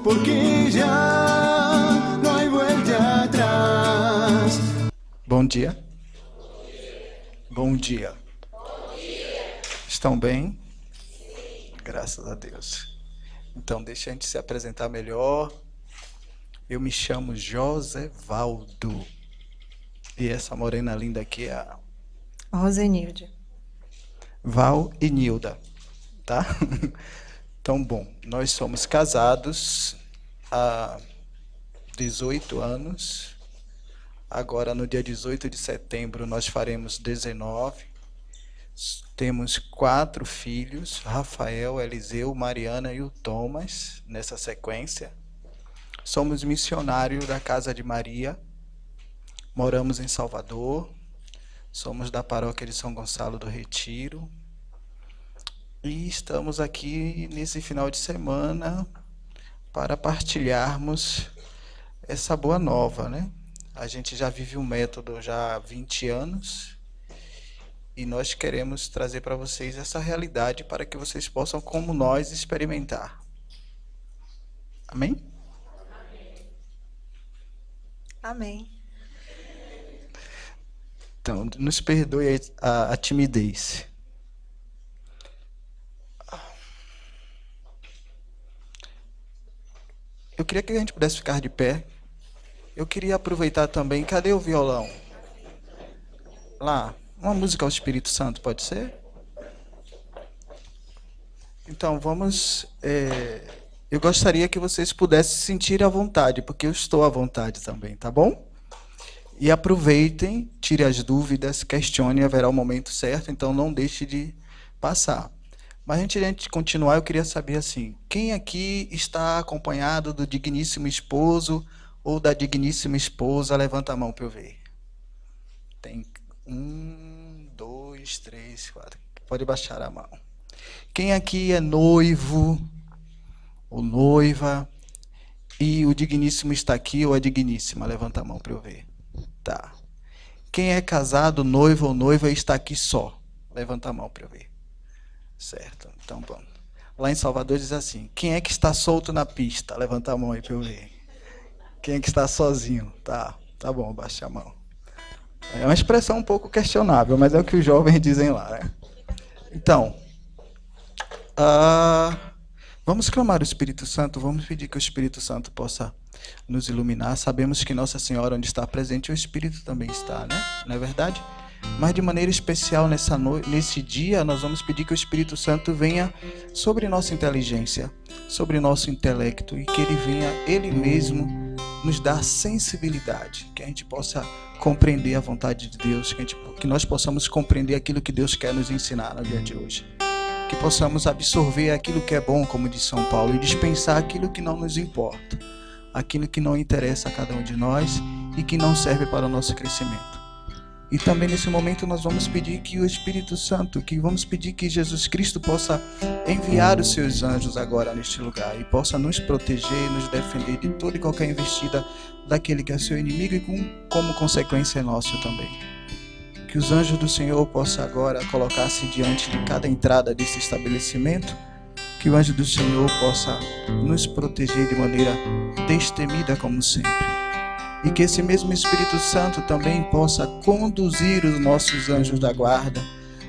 porque ya no hay vuelta atrás. Bom dia. Bom dia. Estão bem? Graças a Deus. Então, deixa a gente se apresentar melhor. Eu me chamo Josevaldo. E essa morena linda aqui é a Rosenilde. Val e Nilda, tá? Então, bom, nós somos casados há 18 anos. Agora, no dia 18 de setembro, nós faremos 19. Temos 4 filhos, Rafael, Eliseu, Mariana e o Thomas, nessa sequência. Somos missionários da Casa de Maria. Moramos em Salvador. Somos da paróquia de São Gonçalo do Retiro. E estamos aqui nesse final de semana para partilharmos essa boa nova, né? A gente já vive o método já há 20 anos e nós queremos trazer para vocês essa realidade para que vocês possam, como nós, experimentar. Amém? Amém. Então, nos perdoe a timidez. Eu queria que a gente pudesse ficar de pé. Eu queria aproveitar também. Cadê o violão? Lá. Uma música ao Espírito Santo, pode ser? Então, vamos... eu gostaria que vocês pudessem sentir à vontade, porque eu estou à vontade também, tá bom? E aproveitem, tire as dúvidas, questione, haverá o momento certo, então não deixe de passar. Mas antes de a gente continuar, eu queria saber assim, quem aqui está acompanhado do digníssimo esposo ou da digníssima esposa? Levanta a mão para eu ver. Tem 1, 2, 3, 4. Pode baixar a mão. Quem aqui é noivo ou noiva e o digníssimo está aqui ou a digníssima? Levanta a mão para eu ver. Tá. Quem é casado, noivo ou noiva e está aqui só? Levanta a mão para eu ver. Certo, então bom. Lá em Salvador diz assim, quem é que está solto na pista? Levanta a mão aí para eu ver. Quem é que está sozinho? Tá bom, baixa a mão. É uma expressão um pouco questionável, mas é o que os jovens dizem lá, né? Então, vamos clamar o Espírito Santo, vamos pedir que o Espírito Santo possa nos iluminar. Sabemos que Nossa Senhora, onde está presente, o Espírito também está, né? Não é verdade? Mas de maneira especial nesse dia, nós vamos pedir que o Espírito Santo venha sobre nossa inteligência, sobre nosso intelecto, e que ele venha, ele mesmo, nos dar sensibilidade, que a gente possa compreender a vontade de Deus, que nós possamos compreender aquilo que Deus quer nos ensinar no dia de hoje. Que possamos absorver aquilo que é bom, como diz São Paulo, e dispensar aquilo que não nos importa, aquilo que não interessa a cada um de nós e que não serve para o nosso crescimento. E também nesse momento nós vamos pedir que o Espírito Santo, vamos pedir que Jesus Cristo possa enviar os seus anjos agora neste lugar e possa nos proteger, nos defender de toda e qualquer investida daquele que é seu inimigo e como consequência é nosso também. Que os anjos do Senhor possam agora colocar-se diante de cada entrada desse estabelecimento, que o anjo do Senhor possa nos proteger de maneira destemida como sempre. E que esse mesmo Espírito Santo também possa conduzir os nossos anjos da guarda,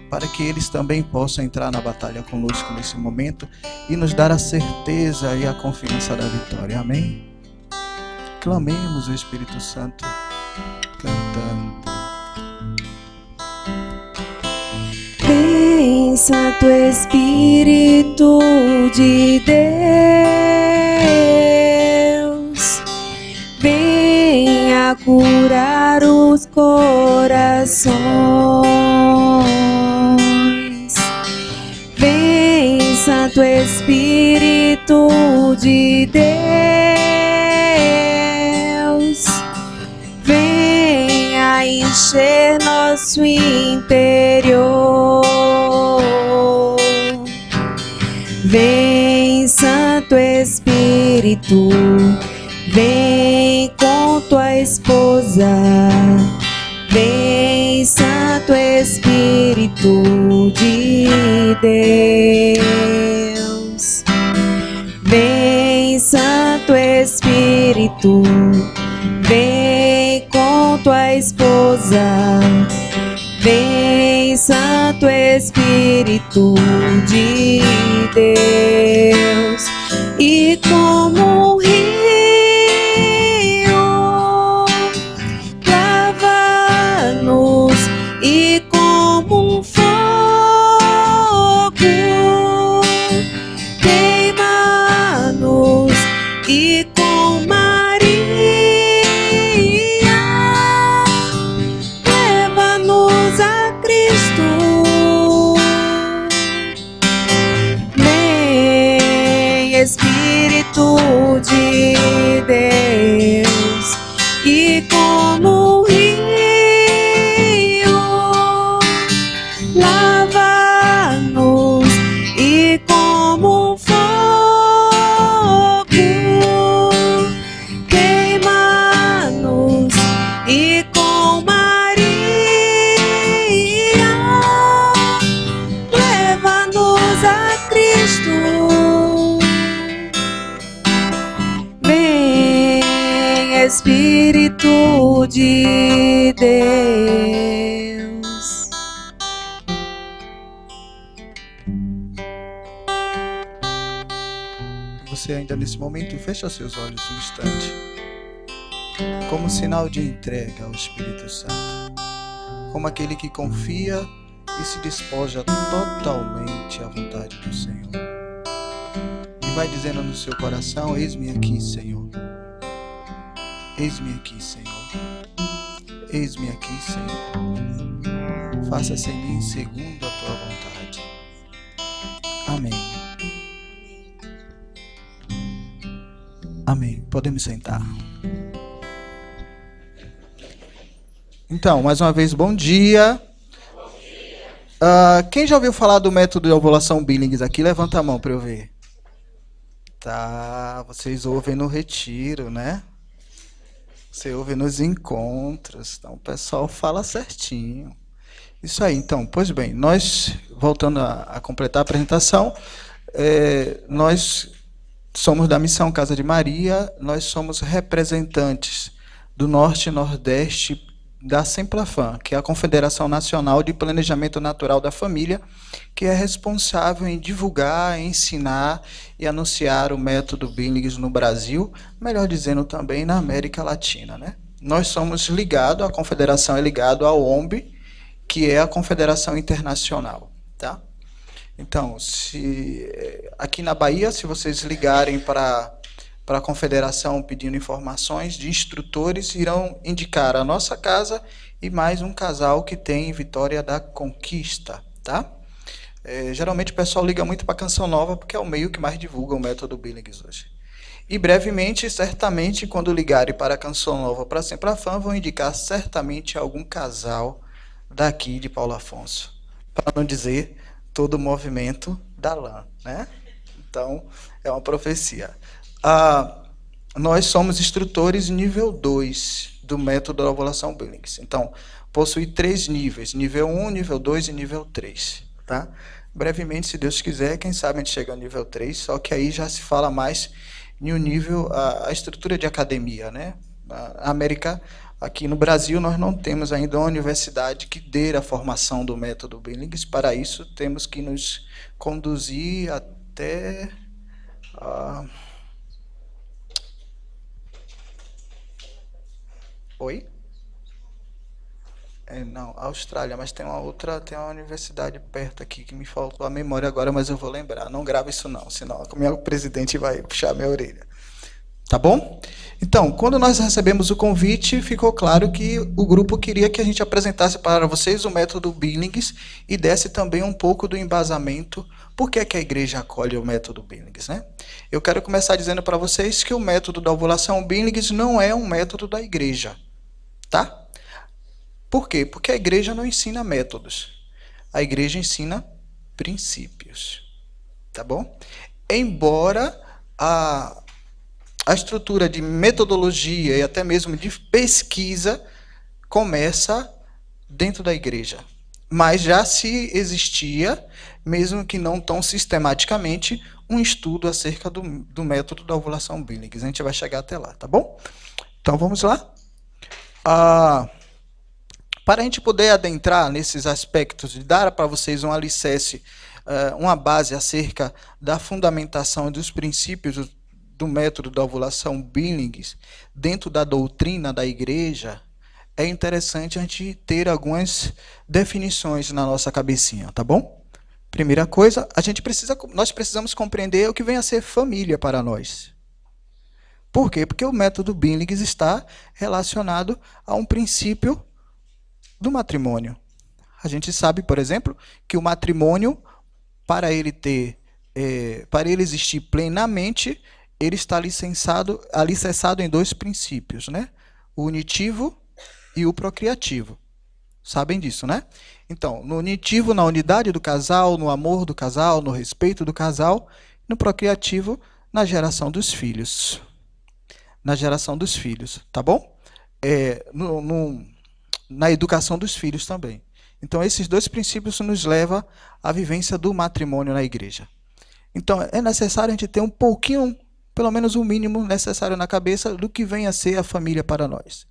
para que eles também possam entrar na batalha conosco nesse momento e nos dar a certeza e a confiança da vitória. Amém? Clamemos o Espírito Santo cantando. Vem, Santo Espírito de Deus, venha curar os corações. Vem, Santo Espírito de Deus, venha encher nosso interior. Vem, Santo Espírito, vem com tua esposa. Vem, Santo Espírito de Deus. Vem, Santo Santo Espírito, vem com tua esposa. Vem, Santo Espírito de Deus, e como um rio lava-nos, e como um fogo queima-nos, e com Maria leva-nos a Cristo. Vem, Espírito de Deus, e como um rio lava-nos, e como um fogo queima-nos, e com Maria leva-nos a Cristo. Vem, Espírito de Deus. Você ainda nesse momento fecha seus olhos um instante, como sinal de entrega ao Espírito Santo, como aquele que confia e se despoja totalmente à vontade do Senhor. E vai dizendo no seu coração: eis-me aqui, Senhor. Eis-me aqui, Senhor. Eis-me aqui, Senhor. Faça-se em mim segundo a tua vontade. Amém. Amém. Podemos sentar. Então, mais uma vez, bom dia. Quem já ouviu falar do método de ovulação Billings aqui? Levanta a mão para eu ver. Tá, vocês ouvem no retiro, né? Você ouve nos encontros. Então, o pessoal fala certinho. Isso aí, então. Pois bem, nós, voltando a completar a apresentação, nós somos da Missão Casa de Maria, nós somos representantes do Norte e Nordeste da Semplafam, que é a Confederação Nacional de Planejamento Natural da Família, que é responsável em divulgar, ensinar e anunciar o método Billings no Brasil, melhor dizendo também na América Latina, né? Nós somos ligados, a confederação é ligada ao OMB, que é a Confederação Internacional, tá? Então, aqui na Bahia, se vocês ligarem para a confederação pedindo informações de instrutores, irão indicar a nossa casa e mais um casal que tem em Vitória da Conquista, tá? Geralmente o pessoal liga muito para Canção Nova porque é o meio que mais divulga o método Billings hoje. E brevemente, certamente, quando ligarem para a Canção Nova para Semplafam, vão indicar certamente algum casal daqui de Paulo Afonso, para não dizer todo o movimento da lã, né? Então, é uma profecia. Nós somos instrutores nível 2 do método da ovulação Billings. Então, possui 3 níveis, nível 1, nível 2 e nível 3. Tá? Brevemente, se Deus quiser, quem sabe a gente chega ao nível 3, só que aí já se fala mais em um nível, a estrutura de academia, né? A América, aqui no Brasil, nós não temos ainda uma universidade que dê a formação do método Billings. Para isso, temos que nos conduzir até Oi? Não, Austrália, mas tem uma universidade perto aqui que me faltou a memória agora, mas eu vou lembrar. Não grava isso não, senão o meu presidente vai puxar minha orelha. Tá bom? Então, quando nós recebemos o convite, ficou claro que o grupo queria que a gente apresentasse para vocês o método Billings e desse também um pouco do embasamento. Por que a igreja acolhe o método Billings, né? Eu quero começar dizendo para vocês que o método da ovulação Billings não é um método da igreja, tá? Por quê? Porque a igreja não ensina métodos. A igreja ensina princípios, tá bom? Embora a estrutura de metodologia e até mesmo de pesquisa começa dentro da igreja. Mas já se existia, mesmo que não tão sistematicamente, um estudo acerca do método da ovulação Billings. A gente vai chegar até lá, tá bom? Então vamos lá. Para a gente poder adentrar nesses aspectos e dar para vocês um alicerce, uma base acerca da fundamentação e dos princípios do método da ovulação Billings dentro da doutrina da igreja, é interessante a gente ter algumas definições na nossa cabecinha, tá bom? Primeira coisa, nós precisamos compreender o que vem a ser família para nós. Por quê? Porque o método Billings está relacionado a um princípio do matrimônio. A gente sabe, por exemplo, que o matrimônio, para ele existir plenamente, ele está alicerçado em dois princípios, né? O unitivo e o procriativo. Sabem disso, né? Então, no unitivo, na unidade do casal, no amor do casal, no respeito do casal, no procriativo, na geração dos filhos. Na geração dos filhos, tá bom? Na educação dos filhos também. Então, esses dois princípios nos levam à vivência do matrimônio na igreja. Então, é necessário a gente ter um pouquinho, pelo menos o mínimo necessário na cabeça do que vem a ser a família para nós.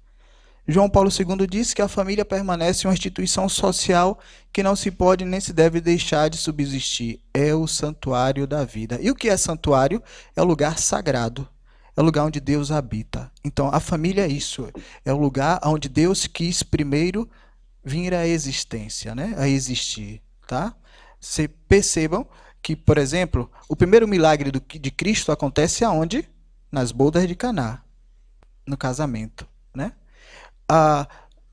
João Paulo II diz que a família permanece uma instituição social que não se pode nem se deve deixar de subsistir. É o santuário da vida. E o que é santuário? É o lugar sagrado. É o lugar onde Deus habita. Então, a família é isso. É o lugar onde Deus quis primeiro vir à existência, né? A existir. Tá? Vocês percebam que, por exemplo, o primeiro milagre de Cristo acontece aonde? Nas bodas de Caná. No casamento. Né?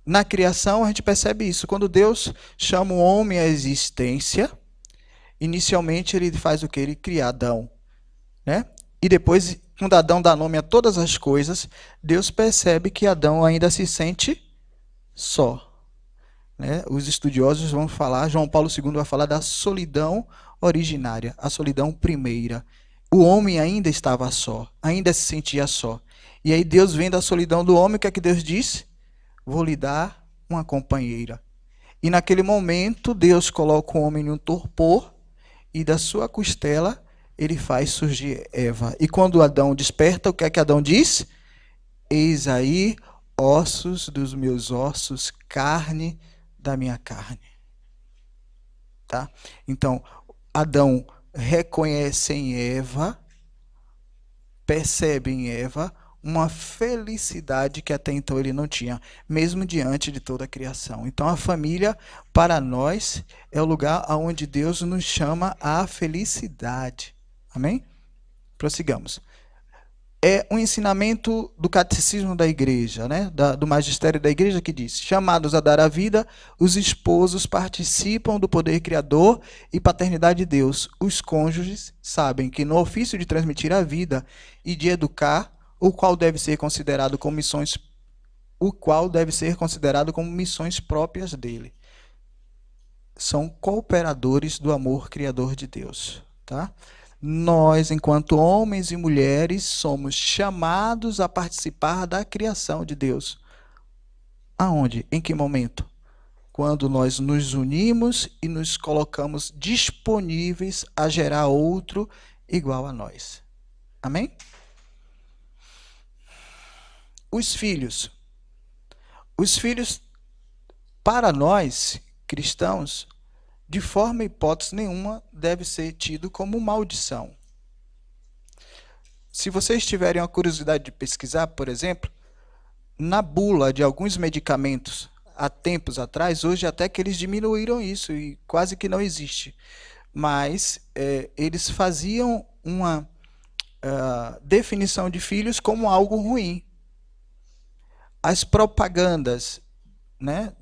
Na criação, a gente percebe isso. Quando Deus chama o homem à existência, inicialmente ele faz o quê? Ele cria Adão. Né? E depois, quando Adão dá nome a todas as coisas, Deus percebe que Adão ainda se sente só. Né? Os estudiosos vão falar, João Paulo II vai falar da solidão originária, a solidão primeira. O homem ainda estava só, ainda se sentia só. E aí Deus, vendo a solidão do homem, o que é que Deus diz? Vou lhe dar uma companheira. E naquele momento, Deus coloca o homem em um torpor e da sua costela ele faz surgir Eva. E quando Adão desperta, o que é que Adão diz? Eis aí ossos dos meus ossos, carne da minha carne. Tá? Então, Adão reconhece em Eva, percebe em Eva uma felicidade que até então ele não tinha, mesmo diante de toda a criação. Então, a família, para nós, é o lugar onde Deus nos chama à felicidade. Amém? Prossigamos. É um ensinamento do catecismo da igreja, né? Do magistério da igreja, que diz: chamados a dar a vida, os esposos participam do poder criador e paternidade de Deus. Os cônjuges sabem que no ofício de transmitir a vida e de educar, o qual deve ser considerado como missões próprias dele. São cooperadores do amor criador de Deus, tá? Nós, enquanto homens e mulheres, somos chamados a participar da criação de Deus. Aonde? Em que momento? Quando nós nos unimos e nos colocamos disponíveis a gerar outro igual a nós. Amém? Os filhos. Os filhos, para nós, cristãos, de forma e hipótese nenhuma, deve ser tido como maldição. Se vocês tiverem a curiosidade de pesquisar, por exemplo, na bula de alguns medicamentos, há tempos atrás, hoje até que eles diminuíram isso e quase que não existe. Mas eles faziam uma definição de filhos como algo ruim. As propagandas, né,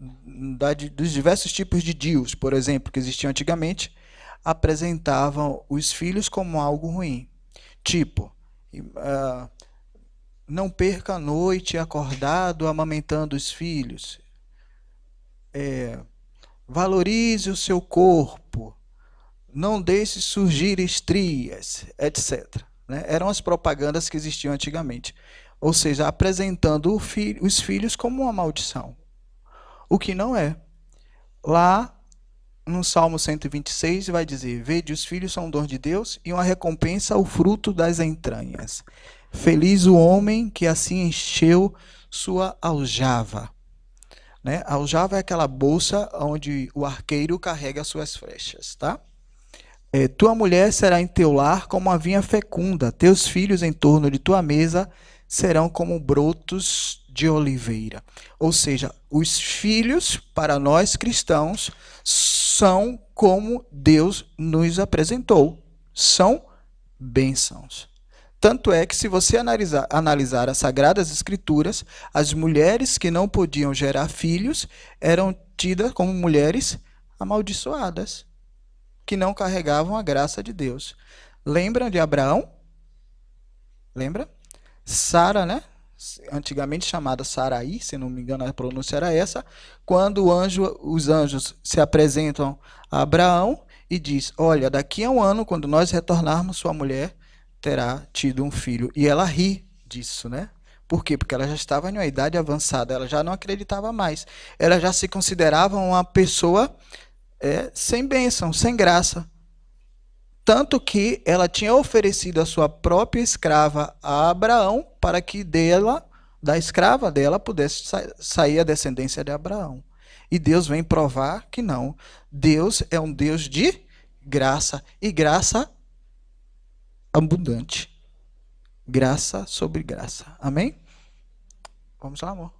dos diversos tipos de DIUs, por exemplo, que existiam antigamente, apresentavam os filhos como algo ruim. Tipo, não perca a noite acordado amamentando os filhos. Valorize o seu corpo. Não deixe surgir estrias, etc. Né? Eram as propagandas que existiam antigamente. Ou seja, apresentando os filhos como uma maldição. O que não é. Lá no Salmo 126 vai dizer: vede, os filhos são um dom de Deus e uma recompensa o fruto das entranhas. Feliz o homem que assim encheu sua aljava. Né? A aljava é aquela bolsa onde o arqueiro carrega suas flechas. Tá? Tua mulher será em teu lar como a vinha fecunda, teus filhos em torno de tua mesa serão como brotos de oliveira. Ou seja, os filhos, para nós cristãos, são como Deus nos apresentou. São bênçãos. Tanto é que, se você analisar as Sagradas Escrituras, as mulheres que não podiam gerar filhos eram tidas como mulheres amaldiçoadas, que não carregavam a graça de Deus. Lembram de Abraão? Lembra? Sara, né? Antigamente chamada Sarai, se não me engano a pronúncia era essa, quando os anjos se apresentam a Abraão e diz: olha, daqui a um ano, quando nós retornarmos, sua mulher terá tido um filho. E ela ri disso, né? Por quê? Porque ela já estava em uma idade avançada, ela já não acreditava mais. Ela já se considerava uma pessoa sem bênção, sem graça. Tanto que ela tinha oferecido a sua própria escrava a Abraão para que da escrava dela, pudesse sair a descendência de Abraão. E Deus vem provar que não. Deus é um Deus de graça, e graça abundante. Graça sobre graça. Amém? Vamos lá, amor.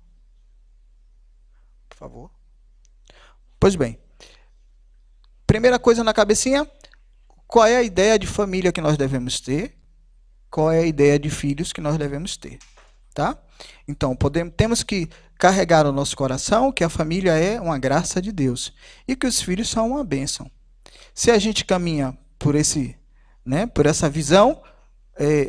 Por favor. Pois bem. Primeira coisa na cabecinha: qual é a ideia de família que nós devemos ter? Qual é a ideia de filhos que nós devemos ter? Tá? Então, temos que carregar no nosso coração que a família é uma graça de Deus e que os filhos são uma bênção. Se a gente caminha por essa visão,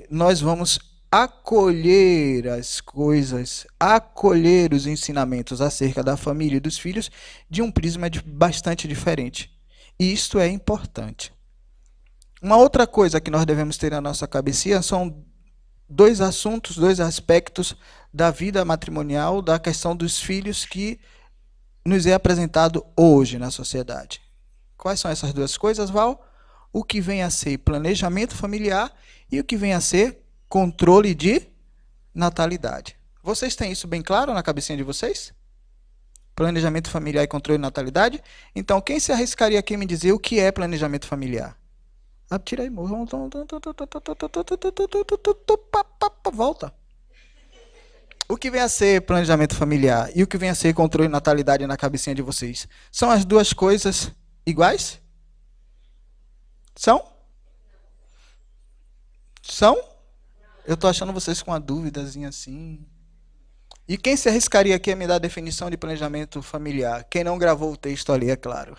nós vamos acolher as coisas, acolher os ensinamentos acerca da família e dos filhos de um prisma bastante diferente. E isto é importante. Uma outra coisa que nós devemos ter na nossa cabecinha são dois assuntos, dois aspectos da vida matrimonial, da questão dos filhos que nos é apresentado hoje na sociedade. Quais são essas duas coisas, Val? O que vem a ser planejamento familiar e o que vem a ser controle de natalidade. Vocês têm isso bem claro na cabecinha de vocês? Planejamento familiar e controle de natalidade? Então, quem se arriscaria aqui a me dizer o que é planejamento familiar? Tira aí, morro. Volta. O que vem a ser planejamento familiar e o que vem a ser controle de natalidade na cabecinha de vocês? São as duas coisas iguais? São? São? Eu estou achando vocês com uma dúvidazinha assim. E quem se arriscaria aqui a me dar a definição de planejamento familiar? Quem não gravou o texto ali, é claro.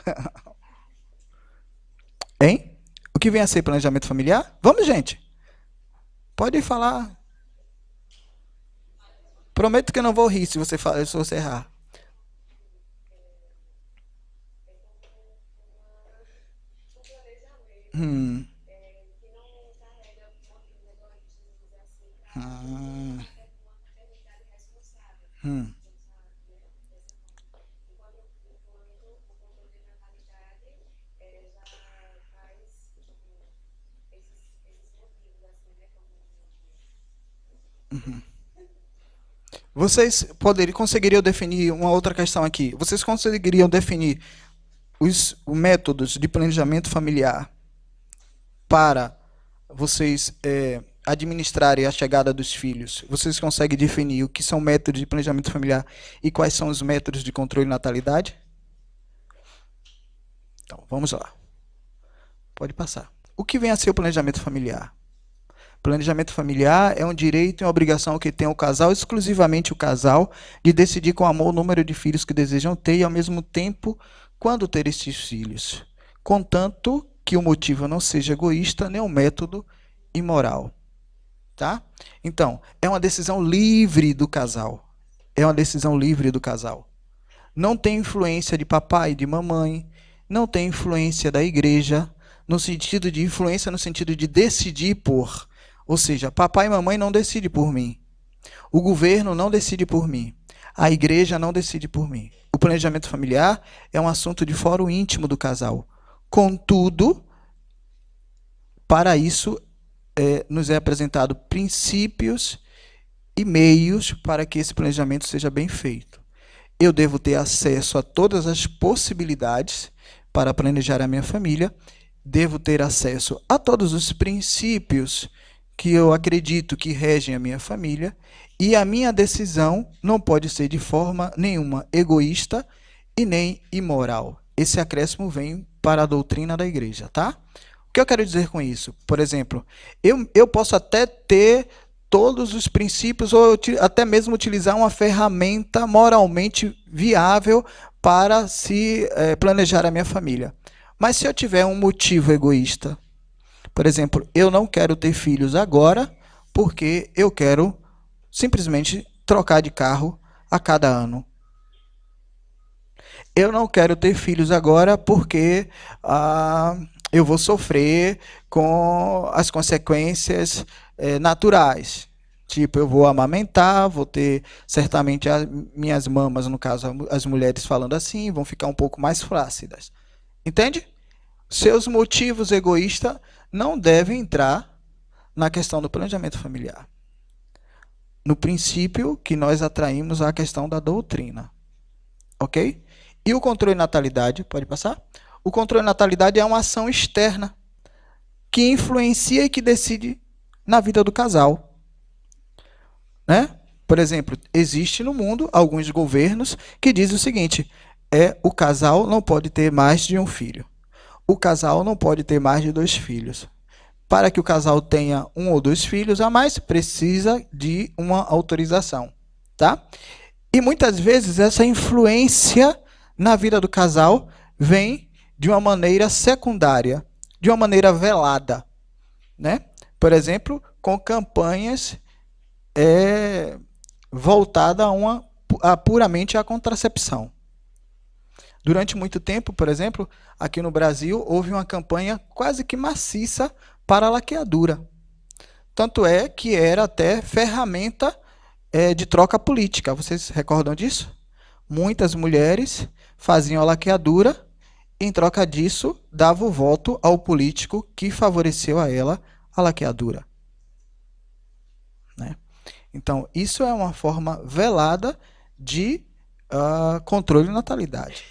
Hein? O que vem a ser planejamento familiar? Vamos, gente. Pode falar. Prometo que eu não vou rir se você errar. Vocês conseguiriam definir uma outra questão aqui? Vocês conseguiriam definir os métodos de planejamento familiar para vocês administrarem a chegada dos filhos? Vocês conseguem definir o que são métodos de planejamento familiar e quais são os métodos de controle de natalidade? Então, vamos lá. Pode passar. O que vem a ser o planejamento familiar? Planejamento familiar é um direito e uma obrigação que tem o casal, exclusivamente o casal, de decidir com amor o número de filhos que desejam ter e, ao mesmo tempo, quando ter estes filhos, contanto que o motivo não seja egoísta nem um método imoral. Tá? Então, é uma decisão livre do casal. É uma decisão livre do casal. Não tem influência de papai e de mamãe, não tem influência da igreja, no sentido de influência, no sentido de decidir por. Ou seja, papai e mamãe não decidem por mim. O governo não decide por mim. A igreja não decide por mim. O planejamento familiar é um assunto de fórum íntimo do casal. Contudo, para isso, nos é apresentado princípios e meios para que esse planejamento seja bem feito. Eu devo ter acesso a todas as possibilidades para planejar a minha família, devo ter acesso a todos os princípios que eu acredito que regem a minha família, e a minha decisão não pode ser de forma nenhuma egoísta e nem imoral. Esse acréscimo vem para a doutrina da igreja, tá? O que eu quero dizer com isso? Por exemplo, eu posso até ter todos os princípios, ou até mesmo utilizar uma ferramenta moralmente viável para se planejar a minha família. Mas se eu tiver um motivo egoísta, por exemplo, eu não quero ter filhos agora porque eu quero simplesmente trocar de carro a cada ano. Eu não quero ter filhos agora porque eu vou sofrer com as consequências naturais. Tipo, eu vou amamentar, vou ter certamente as minhas mamas, no caso as mulheres falando assim, vão ficar um pouco mais flácidas. Entende? Seus motivos egoístas não devem entrar na questão do planejamento familiar. No princípio que nós atraímos a questão da doutrina. Ok? E o controle de natalidade, pode passar? O controle de natalidade é uma ação externa que influencia e que decide na vida do casal. Né? Por exemplo, existe no mundo alguns governos que dizem o seguinte, o casal não pode ter mais de um filho. O casal não pode ter mais de 2 filhos. Para que o casal tenha 1 ou 2 filhos a mais, precisa de uma autorização. Tá? E muitas vezes essa influência na vida do casal vem de uma maneira secundária, de uma maneira velada. Né? Por exemplo, com campanhas voltadas puramente à contracepção. Durante muito tempo, por exemplo, aqui no Brasil, houve uma campanha quase que maciça para a laqueadura. Tanto é que era até ferramenta de troca política. Vocês recordam disso? Muitas mulheres faziam a laqueadura e, em troca disso, davam o voto ao político que favoreceu a ela a laqueadura. Né? Então, isso é uma forma velada de controle de natalidade.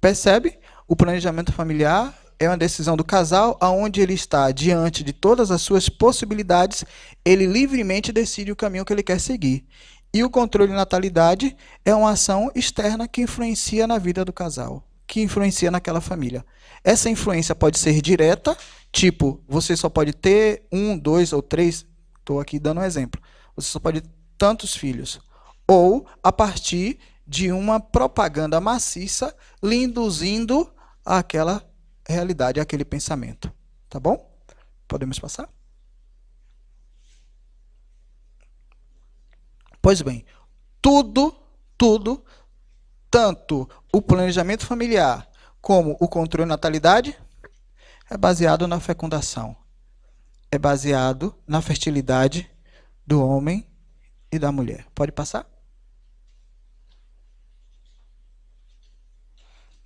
Percebe? O planejamento familiar é uma decisão do casal, onde ele está diante de todas as suas possibilidades, ele livremente decide o caminho que ele quer seguir. E o controle de natalidade é uma ação externa que influencia na vida do casal, que influencia naquela família. Essa influência pode ser direta, tipo, você só pode ter 1, 2 ou 3, estou aqui dando um exemplo, você só pode ter tantos filhos. Ou a partir de uma propaganda maciça lhe induzindo àquela realidade, àquele pensamento. Tá bom? Podemos passar? Pois bem, tudo, tanto o planejamento familiar como o controle de natalidade, é baseado na fecundação. É baseado na fertilidade do homem e da mulher. Pode passar?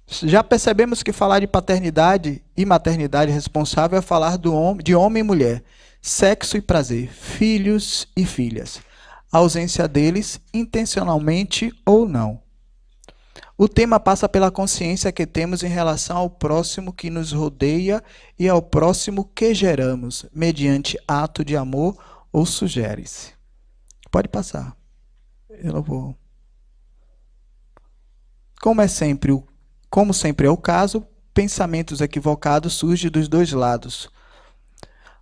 Já percebemos que falar de paternidade e maternidade responsável é falar de homem e mulher, sexo e prazer, filhos e filhas, a ausência deles, intencionalmente ou não. O tema passa pela consciência que temos em relação ao próximo que nos rodeia e ao próximo que geramos, mediante ato de amor ou sugere-se. Pode passar. Eu não vou. Como sempre é o caso, pensamentos equivocados surgem dos 2 lados.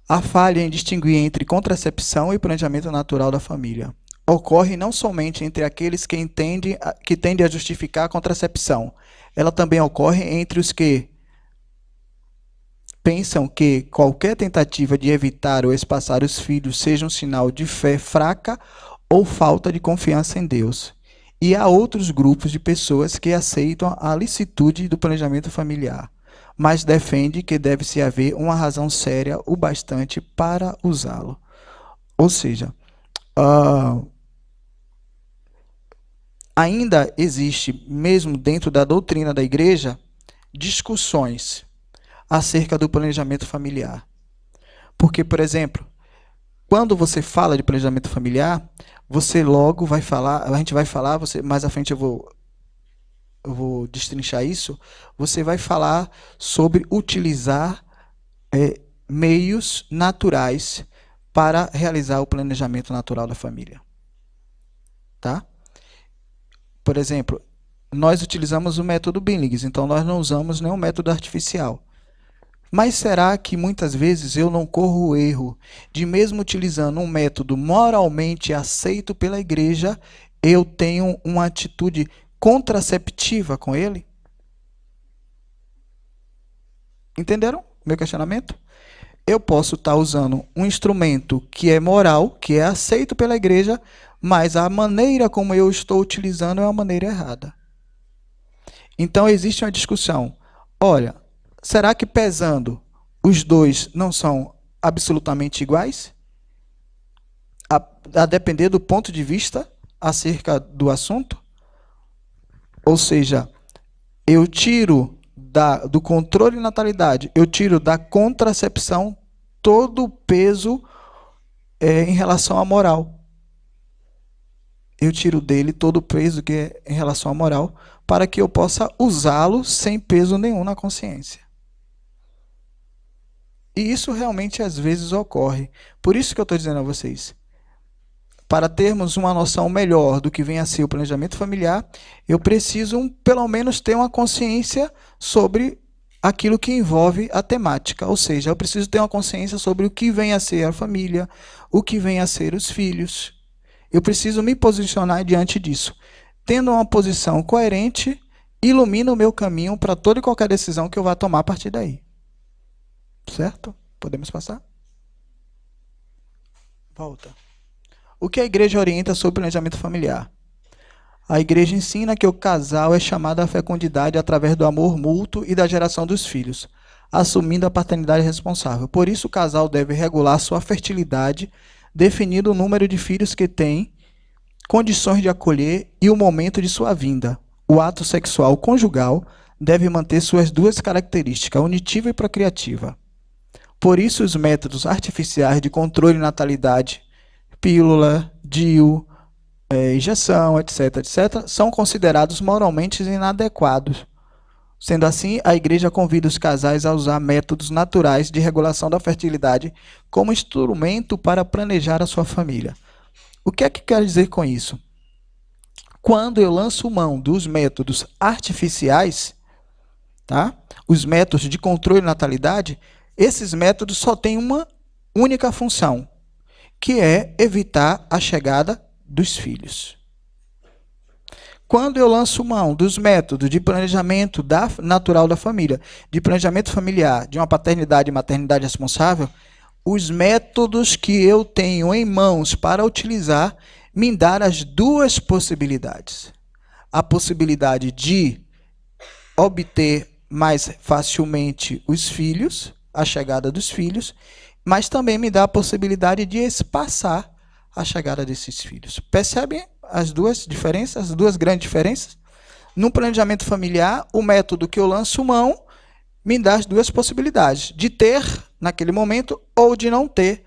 A falha em distinguir entre contracepção e planejamento natural da família ocorre não somente entre aqueles que tendem a justificar a contracepção, ela também ocorre entre os que pensam que qualquer tentativa de evitar ou espaçar os filhos seja um sinal de fé fraca ou falta de confiança em Deus. E há outros grupos de pessoas que aceitam a licitude do planejamento familiar, mas defendem que deve-se haver uma razão séria o bastante para usá-lo. Ou seja, ainda existe, mesmo dentro da doutrina da igreja, discussões acerca do planejamento familiar. Porque, por exemplo, quando você fala de planejamento familiar, você logo vai falar, a gente vai falar, mais à frente eu vou destrinchar isso, você vai falar sobre utilizar meios naturais para realizar o planejamento natural da família. Tá? Por exemplo, nós utilizamos o método Billings, então nós não usamos nenhum método artificial. Mas será que muitas vezes eu não corro o erro de, mesmo utilizando um método moralmente aceito pela igreja, eu tenho uma atitude contraceptiva com ele? Entenderam meu questionamento? Eu posso estar usando um instrumento que é moral, que é aceito pela igreja, mas a maneira como eu estou utilizando é uma maneira errada. Então existe uma discussão. Olha, será que pesando os dois não são absolutamente iguais? A depender do ponto de vista acerca do assunto? Ou seja, eu tiro do controle de natalidade, eu tiro da contracepção todo o peso em relação à moral. Eu tiro dele todo o peso que é em relação à moral, para que eu possa usá-lo sem peso nenhum na consciência. E isso realmente às vezes ocorre. Por isso que eu estou dizendo a vocês, para termos uma noção melhor do que vem a ser o planejamento familiar, eu preciso pelo menos ter uma consciência sobre aquilo que envolve a temática. Ou seja, eu preciso ter uma consciência sobre o que vem a ser a família, o que vem a ser os filhos. Eu preciso me posicionar diante disso. Tendo uma posição coerente, ilumina o meu caminho para toda e qualquer decisão que eu vá tomar a partir daí. Certo? Podemos passar? Volta. O que a igreja orienta sobre o planejamento familiar? A igreja ensina que o casal é chamado à fecundidade através do amor mútuo e da geração dos filhos, assumindo a paternidade responsável. Por isso, o casal deve regular sua fertilidade, definindo o número de filhos que tem, condições de acolher e o momento de sua vinda. O ato sexual conjugal deve manter suas duas características, unitiva e procriativa. Por isso, os métodos artificiais de controle de natalidade, pílula, DIU, injeção, etc., são considerados moralmente inadequados. Sendo assim, a igreja convida os casais a usar métodos naturais de regulação da fertilidade como instrumento para planejar a sua família. O que é que quer dizer com isso? Quando eu lanço mão dos métodos artificiais, tá? Os métodos de controle de natalidade, esses métodos só têm uma única função, que é evitar a chegada dos filhos. Quando eu lanço mão dos métodos de planejamento natural da família, de planejamento familiar, de uma paternidade e maternidade responsável, os métodos que eu tenho em mãos para utilizar me dão as duas possibilidades. A possibilidade de obter mais facilmente os filhos, a chegada dos filhos, mas também me dá a possibilidade de espaçar a chegada desses filhos. Percebem as duas diferenças, as duas grandes diferenças? No planejamento familiar, o método que eu lanço mão me dá as duas possibilidades, de ter naquele momento ou de não ter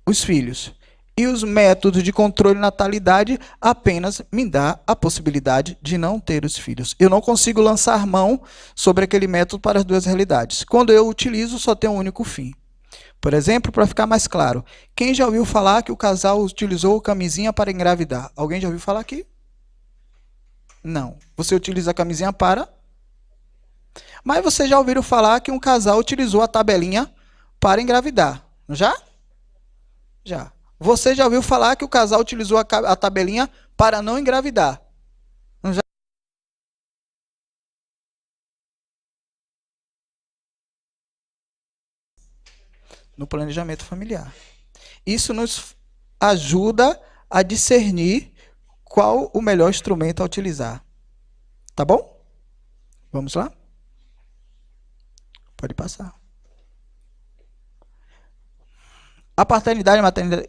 os filhos. E os métodos de controle de natalidade apenas me dá a possibilidade de não ter os filhos. Eu não consigo lançar mão sobre aquele método para as duas realidades. Quando eu utilizo, só tem um único fim. Por exemplo, para ficar mais claro, quem já ouviu falar que o casal utilizou camisinha para engravidar? Alguém já ouviu falar aqui? Não. Você utiliza a camisinha para... Mas vocês já ouviram falar que um casal utilizou a tabelinha para engravidar, não já? Já. Você já ouviu falar que o casal utilizou a tabelinha para não engravidar, não já? No planejamento familiar. Isso nos ajuda a discernir qual o melhor instrumento a utilizar. Tá bom? Vamos lá? Pode passar. A paternidade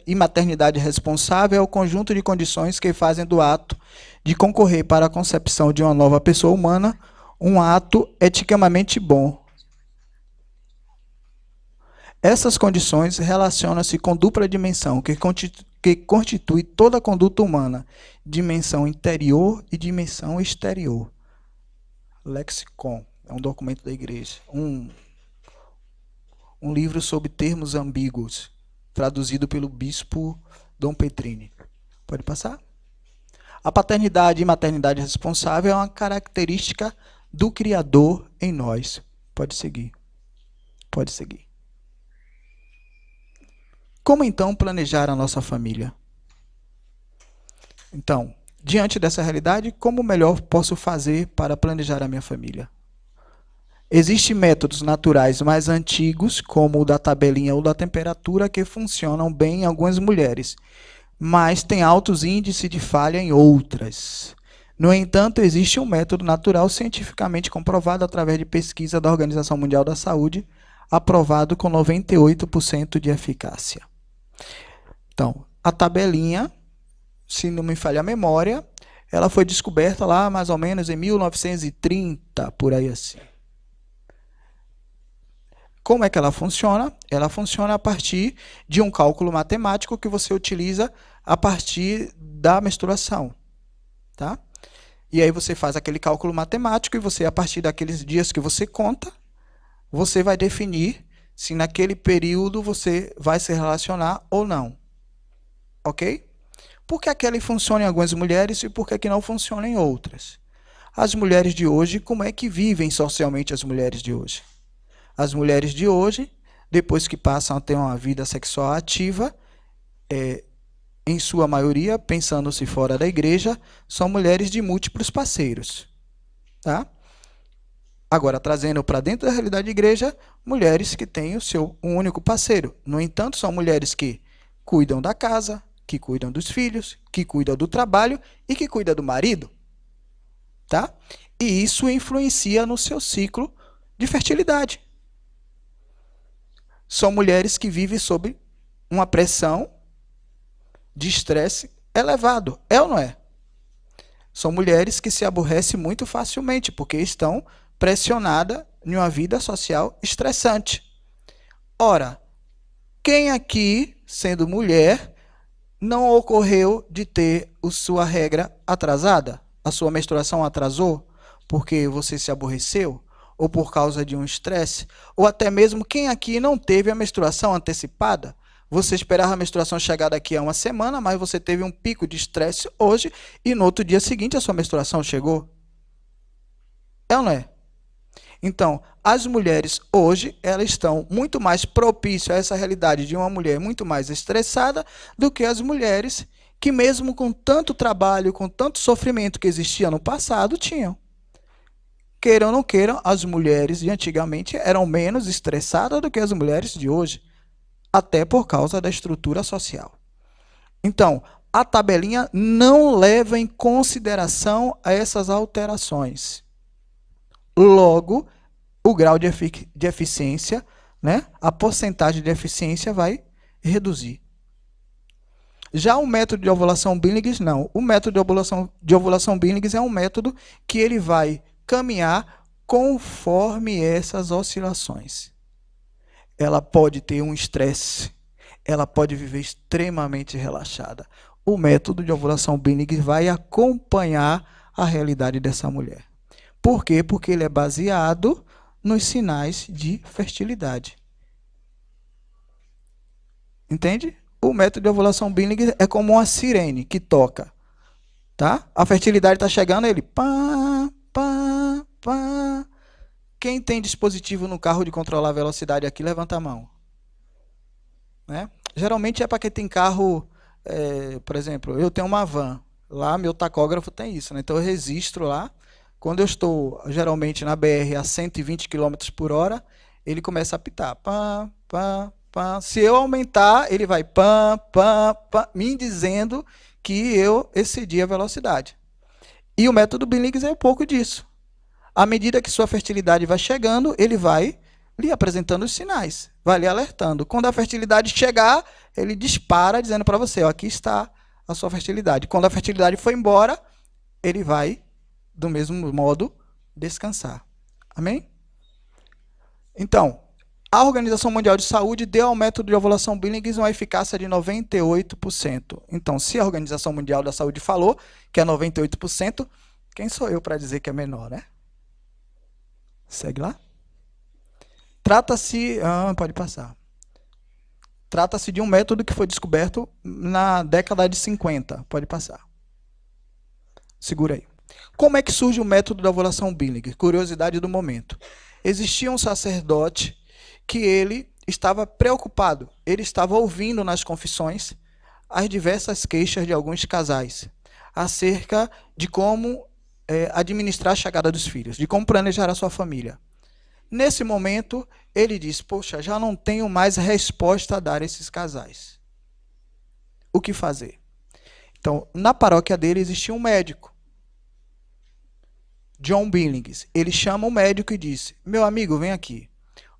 e maternidade responsável é o conjunto de condições que fazem do ato de concorrer para a concepção de uma nova pessoa humana um ato eticamente bom. Essas condições relacionam-se com dupla dimensão, que constitui toda a conduta humana, dimensão interior e dimensão exterior. Lexicon, é um documento da igreja, um livro sobre termos ambíguos, traduzido pelo bispo Dom Petrini. Pode passar? A paternidade e maternidade responsável é uma característica do Criador em nós. Pode seguir. Pode seguir. Como então planejar a nossa família? Então, diante dessa realidade, como melhor posso fazer para planejar a minha família? Existem métodos naturais mais antigos, como o da tabelinha ou da temperatura, que funcionam bem em algumas mulheres, mas tem altos índices de falha em outras. No entanto, existe um método natural cientificamente comprovado através de pesquisa da Organização Mundial da Saúde, aprovado com 98% de eficácia. Então, a tabelinha, se não me falha a memória, ela foi descoberta lá mais ou menos em 1930, por aí assim. Como é que ela funciona? Ela funciona a partir de um cálculo matemático que você utiliza a partir da menstruação, tá? E aí você faz aquele cálculo matemático e você, a partir daqueles dias que você conta, você vai definir se naquele período você vai se relacionar ou não. Ok? Por que aquele funciona em algumas mulheres e por que não funciona em outras? As mulheres de hoje, como é que vivem socialmente as mulheres de hoje? As mulheres de hoje, depois que passam a ter uma vida sexual ativa, em sua maioria, pensando-se fora da igreja, são mulheres de múltiplos parceiros. Tá? Agora, trazendo para dentro da realidade da igreja, mulheres que têm um único parceiro. No entanto, são mulheres que cuidam da casa, que cuidam dos filhos, que cuidam do trabalho e que cuidam do marido. Tá? E isso influencia no seu ciclo de fertilidade. São mulheres que vivem sob uma pressão de estresse elevado. É ou não é? São mulheres que se aborrecem muito facilmente, porque estão pressionadas em uma vida social estressante. Ora, quem aqui, sendo mulher, não ocorreu de ter a sua regra atrasada? A sua menstruação atrasou porque você se aborreceu? Ou por causa de um estresse? Ou até mesmo quem aqui não teve a menstruação antecipada? Você esperava a menstruação chegar daqui a uma semana, mas você teve um pico de estresse hoje e no outro dia seguinte a sua menstruação chegou? É ou não é? Então, as mulheres hoje, elas estão muito mais propícias a essa realidade de uma mulher muito mais estressada do que as mulheres que mesmo com tanto trabalho, com tanto sofrimento que existia no passado, tinham. Queiram ou não queiram, as mulheres de antigamente eram menos estressadas do que as mulheres de hoje, até por causa da estrutura social. Então, a tabelinha não leva em consideração essas alterações. Logo, o grau de eficiência, né, a porcentagem de eficiência vai reduzir. Já o método de ovulação Billings, não. O método de ovulação Billings é um método que ele vai caminhar conforme essas oscilações. Ela pode ter um estresse, ela pode viver extremamente relaxada. O método de ovulação Billings vai acompanhar a realidade dessa mulher. Por quê? Porque ele é baseado nos sinais de fertilidade. Entende? O método de ovulação Billings é como uma sirene que toca. Tá? A fertilidade está chegando, ele pá, pá, pá. Quem tem dispositivo no carro de controlar a velocidade aqui, levanta a mão. Né? Geralmente é para quem tem carro, por exemplo, eu tenho uma van. Lá meu tacógrafo tem isso, né? Então eu registro lá. Quando eu estou, geralmente, na BR a 120 km por hora, ele começa a apitar. Pá, pá, pá. Se eu aumentar, ele vai pá, pá, pá, me dizendo que eu excedi a velocidade. E o método Billings é um pouco disso. À medida que sua fertilidade vai chegando, ele vai lhe apresentando os sinais, vai lhe alertando. Quando a fertilidade chegar, ele dispara dizendo para você, ó, aqui está a sua fertilidade. Quando a fertilidade for embora, ele vai, do mesmo modo, descansar. Amém? Então, a Organização Mundial de Saúde deu ao método de ovulação Billings uma eficácia de 98%. Então, se a Organização Mundial da Saúde falou que é 98%, quem sou eu para dizer que é menor, né? Segue lá. Trata-se... pode passar. Trata-se de um método que foi descoberto na década de 50. Pode passar. Segura aí. Como é que surge o método da ovulação Billings? Curiosidade do momento. Existia um sacerdote que ele estava preocupado. Ele estava ouvindo nas confissões as diversas queixas de alguns casais acerca de como administrar a chegada dos filhos, de como planejar a sua família. Nesse momento, ele disse, poxa, já não tenho mais resposta a dar a esses casais. O que fazer? Então, na paróquia dele existia um médico, John Billings. Ele chama o médico e disse, meu amigo, vem aqui.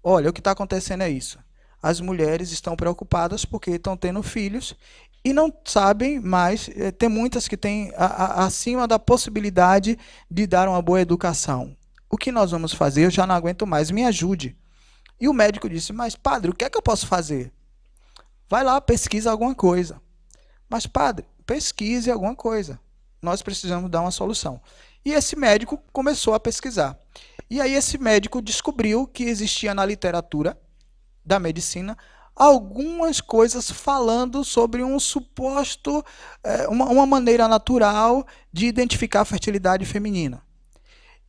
Olha, o que está acontecendo é isso. As mulheres estão preocupadas porque estão tendo filhos e não sabem mais, tem muitas que têm acima da possibilidade de dar uma boa educação. O que nós vamos fazer? Eu já não aguento mais, me ajude. E o médico disse, mas padre, o que é que eu posso fazer? Vai lá, pesquisa alguma coisa. Mas padre, pesquise alguma coisa. Nós precisamos dar uma solução. E esse médico começou a pesquisar. E aí esse médico descobriu que existia na literatura da medicina algumas coisas falando sobre um suposto, uma maneira natural de identificar a fertilidade feminina.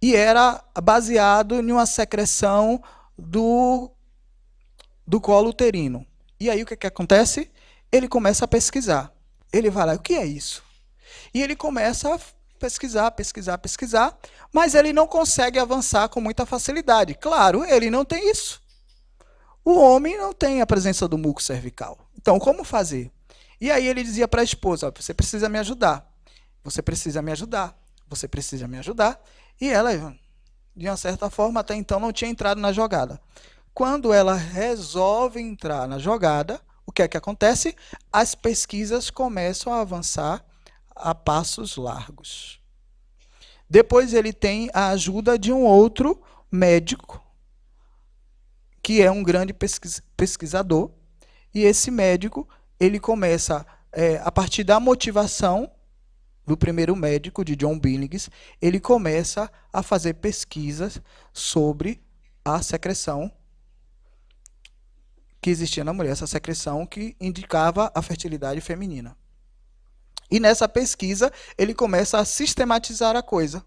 E era baseado em uma secreção do colo uterino. E aí o que acontece? Ele começa a pesquisar. Ele vai lá, o que é isso? E ele começa a pesquisar, mas ele não consegue avançar com muita facilidade. Claro, ele não tem isso. O homem não tem a presença do muco cervical. Então, como fazer? E aí ele dizia para a esposa, você precisa me ajudar, você precisa me ajudar, você precisa me ajudar. E ela, de uma certa forma, até então não tinha entrado na jogada. Quando ela resolve entrar na jogada, o que é que acontece? As pesquisas começam a avançar a passos largos. Depois ele tem a ajuda de um outro médico, que é um grande pesquisador, e esse médico ele começa, a partir da motivação do primeiro médico, de John Billings, ele começa a fazer pesquisas sobre a secreção que existia na mulher, essa secreção que indicava a fertilidade feminina. E nessa pesquisa, ele começa a sistematizar a coisa.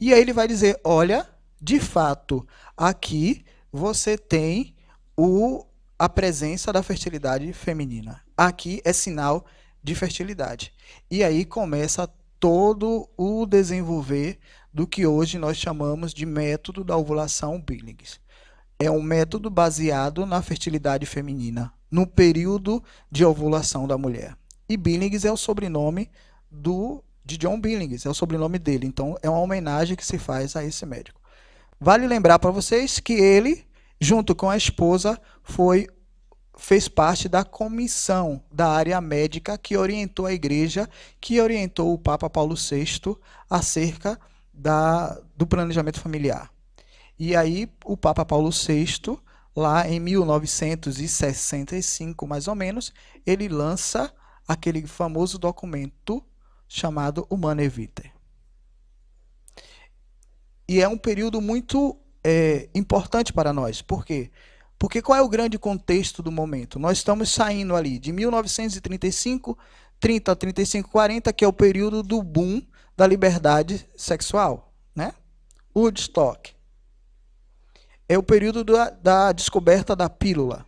E aí ele vai dizer, olha, de fato, aqui você tem a presença da fertilidade feminina. Aqui é sinal de fertilidade. E aí começa todo o desenvolver do que hoje nós chamamos de método da ovulação Billings. É um método baseado na fertilidade feminina, no período de ovulação da mulher. E Billings é o sobrenome de John Billings, é o sobrenome dele. Então, é uma homenagem que se faz a esse médico. Vale lembrar para vocês que ele, junto com a esposa, fez parte da comissão da área médica que orientou a igreja, que orientou o Papa Paulo VI acerca do planejamento familiar. E aí, o Papa Paulo VI, lá em 1965, mais ou menos, ele lança aquele famoso documento chamado Humanae Vitae. E é um período muito importante para nós. Por quê? Porque qual é o grande contexto do momento? Nós estamos saindo ali de 1935, 30 a 35, 40, que é o período do boom da liberdade sexual, né? Woodstock. É o período da descoberta da pílula.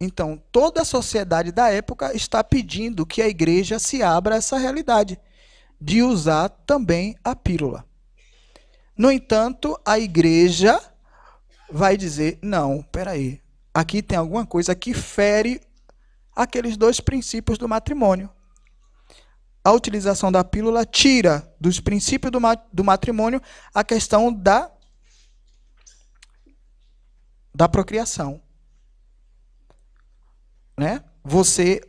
Então, toda a sociedade da época está pedindo que a igreja se abra a essa realidade de usar também a pílula. No entanto, a igreja vai dizer, não, espera aí, aqui tem alguma coisa que fere aqueles dois princípios do matrimônio. A utilização da pílula tira dos princípios do matrimônio a questão da procriação. Né? Você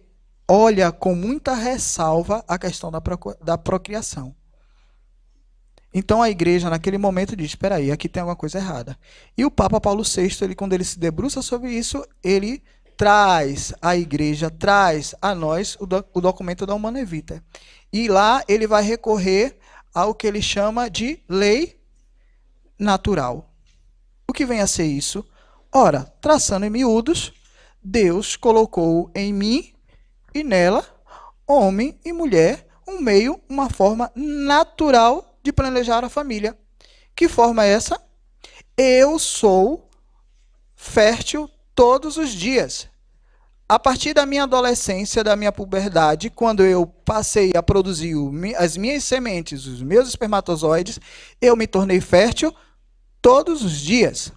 olha com muita ressalva a questão da procriação. Então a igreja, naquele momento, diz, espera aí, aqui tem alguma coisa errada. E o Papa Paulo VI, quando ele se debruça sobre isso, ele traz à igreja, traz a nós o documento da Humanae Vitae. E lá ele vai recorrer ao que ele chama de lei natural. O que vem a ser isso? Ora, traçando em miúdos, Deus colocou em mim e nela, homem e mulher, um meio, uma forma natural de planejar a família. Que forma é essa? Eu sou fértil todos os dias. A partir da minha adolescência, da minha puberdade, quando eu passei a produzir as minhas sementes, os meus espermatozoides, eu me tornei fértil todos os dias,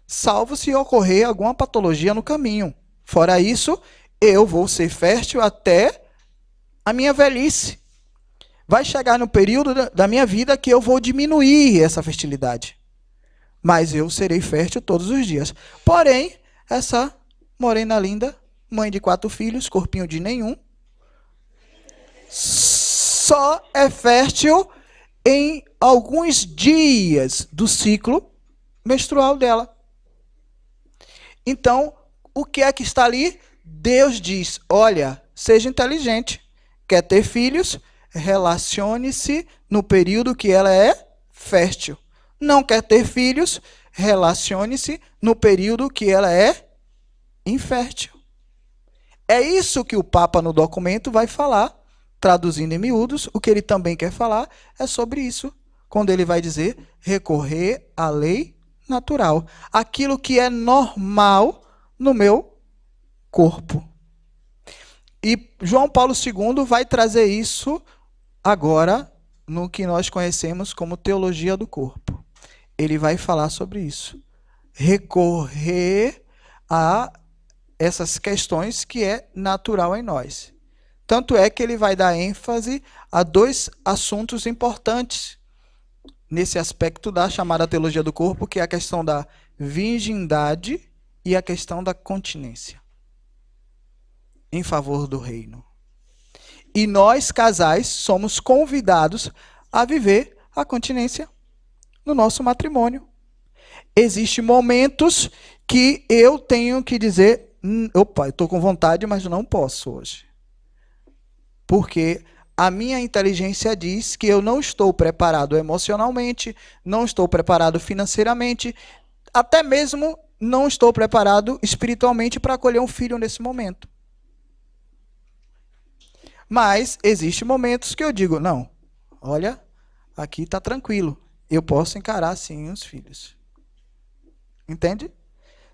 salvo se ocorrer alguma patologia no caminho. Fora isso, eu vou ser fértil até a minha velhice. Vai chegar no período da minha vida que eu vou diminuir essa fertilidade. Mas eu serei fértil todos os dias. Porém, essa morena linda, mãe de 4 filhos, corpinho de nenhum, só é fértil em alguns dias do ciclo menstrual dela. Então, o que é que está ali? Deus diz, olha, seja inteligente. Quer ter filhos? Relacione-se no período que ela é fértil. Não quer ter filhos? Relacione-se no período que ela é infértil. É isso que o Papa no documento vai falar, traduzindo em miúdos. O que ele também quer falar é sobre isso, quando ele vai dizer recorrer à lei natural. Aquilo que é normal no meu corpo. E João Paulo II vai trazer isso agora no que nós conhecemos como teologia do corpo. Ele vai falar sobre isso. Recorrer a essas questões que é natural em nós. Tanto é que ele vai dar ênfase a 2 assuntos importantes nesse aspecto da chamada teologia do corpo, que é a questão da virgindade e a questão da continência, em favor do reino. E nós, casais, somos convidados a viver a continência no nosso matrimônio. Existem momentos que eu tenho que dizer, opa, eu estou com vontade, mas não posso hoje. Porque a minha inteligência diz que eu não estou preparado emocionalmente, não estou preparado financeiramente, até mesmo não estou preparado espiritualmente para acolher um filho nesse momento. Mas existem momentos que eu digo, não, olha, aqui está tranquilo, eu posso encarar sim os filhos. Entende?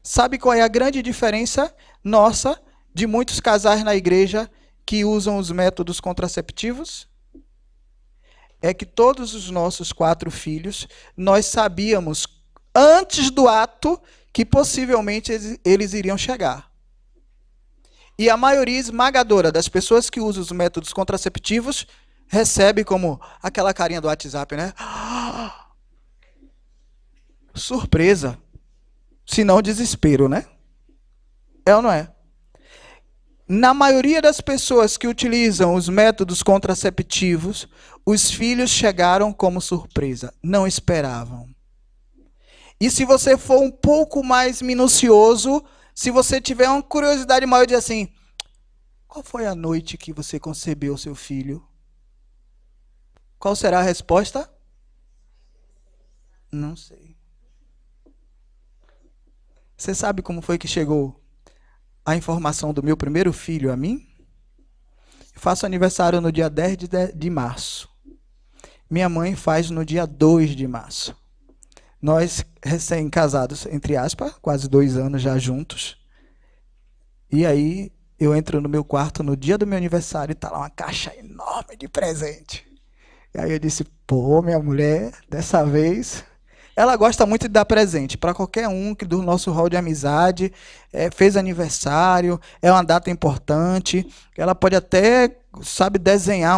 Sabe qual é a grande diferença nossa de muitos casais na igreja que usam os métodos contraceptivos? É que todos os nossos 4 filhos, nós sabíamos antes do ato que possivelmente eles iriam chegar. E a maioria esmagadora das pessoas que usam os métodos contraceptivos recebe como aquela carinha do WhatsApp, né? Surpresa. Se não desespero, né? É ou não é? Na maioria das pessoas que utilizam os métodos contraceptivos, os filhos chegaram como surpresa, não esperavam. E se você for um pouco mais minucioso, se você tiver uma curiosidade maior de assim, qual foi a noite que você concebeu seu filho? Qual será a resposta? Não sei. Você sabe como foi que chegou a informação do meu primeiro filho a mim? Eu faço aniversário no dia 10 de março. Minha mãe faz no dia 2 de março. Nós, recém-casados, entre aspas, quase 2 anos já juntos. E aí, eu entro no meu quarto no dia do meu aniversário e está lá uma caixa enorme de presente. E aí eu disse, pô, minha mulher, dessa vez... Ela gosta muito de dar presente para qualquer um que do nosso hall de amizade, fez aniversário, é uma data importante. Ela pode até, sabe, desenhar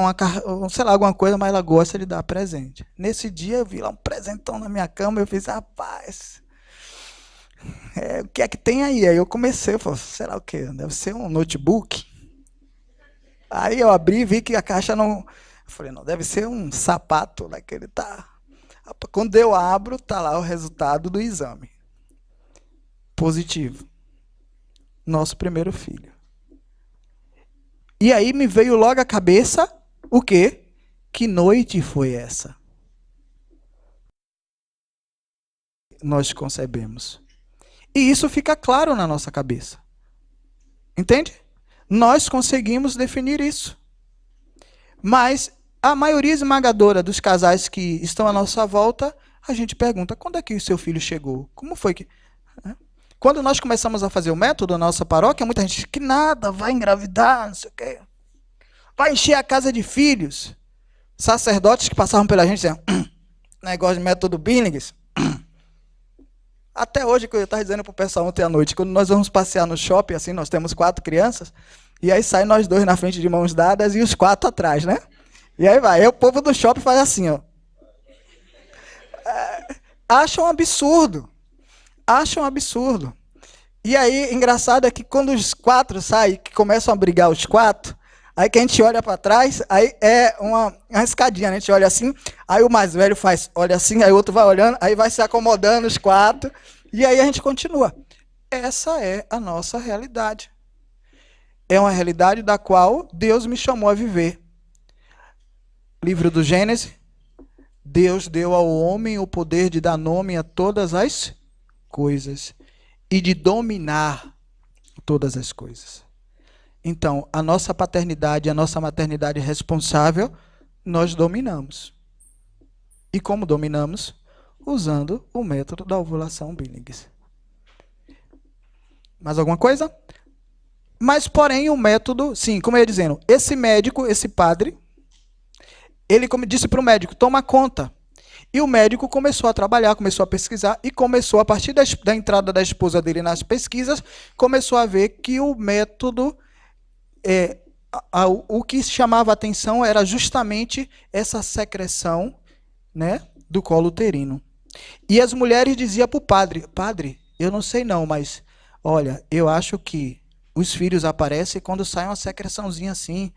sei lá, alguma coisa, mas ela gosta de dar presente. Nesse dia eu vi lá um presentão na minha cama e eu fiz, rapaz, o que é que tem aí? Aí eu comecei, eu falei, será o quê? Deve ser um notebook. Aí eu abri e vi que a caixa não... Eu falei, não, deve ser um sapato daquele, tá... Quando eu abro, tá lá o resultado do exame. Positivo. Nosso primeiro filho. E aí me veio logo à cabeça, o quê? Que noite foi essa? Nós concebemos. E isso fica claro na nossa cabeça. Entende? Nós conseguimos definir isso. Mas a maioria esmagadora dos casais que estão à nossa volta, a gente pergunta, quando é que o seu filho chegou? Como foi que... Quando nós começamos a fazer o método na nossa paróquia, muita gente diz que nada, vai engravidar, não sei o quê. Vai encher a casa de filhos. Sacerdotes que passavam pela gente diziam, negócio de método Billings. Até hoje, que eu estava dizendo para o pessoal ontem à noite, quando nós vamos passear no shopping, assim, nós temos 4 crianças, e aí saem nós 2 na frente de mãos dadas e os 4 atrás, né? E aí vai, aí o povo do shopping faz assim, ó. Acham absurdo. Acham absurdo. E aí, engraçado é que quando os 4 saem, que começam a brigar os 4, aí que a gente olha para trás, aí é uma escadinha, né? A gente olha assim, aí o mais velho faz, olha assim, aí o outro vai olhando, aí vai se acomodando os 4, e aí a gente continua. Essa é a nossa realidade. É uma realidade da qual Deus me chamou a viver. Livro do Gênesis, Deus deu ao homem o poder de dar nome a todas as coisas e de dominar todas as coisas. Então, a nossa paternidade, a nossa maternidade responsável, nós dominamos. E como dominamos? Usando o método da ovulação Billings. Mais alguma coisa? Mas, porém, o método, sim, como eu ia dizendo, esse médico, esse padre, ele disse para o médico, toma conta. E o médico começou a trabalhar, começou a pesquisar e começou, a partir da entrada da esposa dele nas pesquisas, começou a ver que o método, o que chamava a atenção era justamente essa secreção, né, do colo uterino. E as mulheres diziam para o padre, padre, eu não sei não, mas olha, eu acho que os filhos aparecem quando sai uma secreçãozinha assim,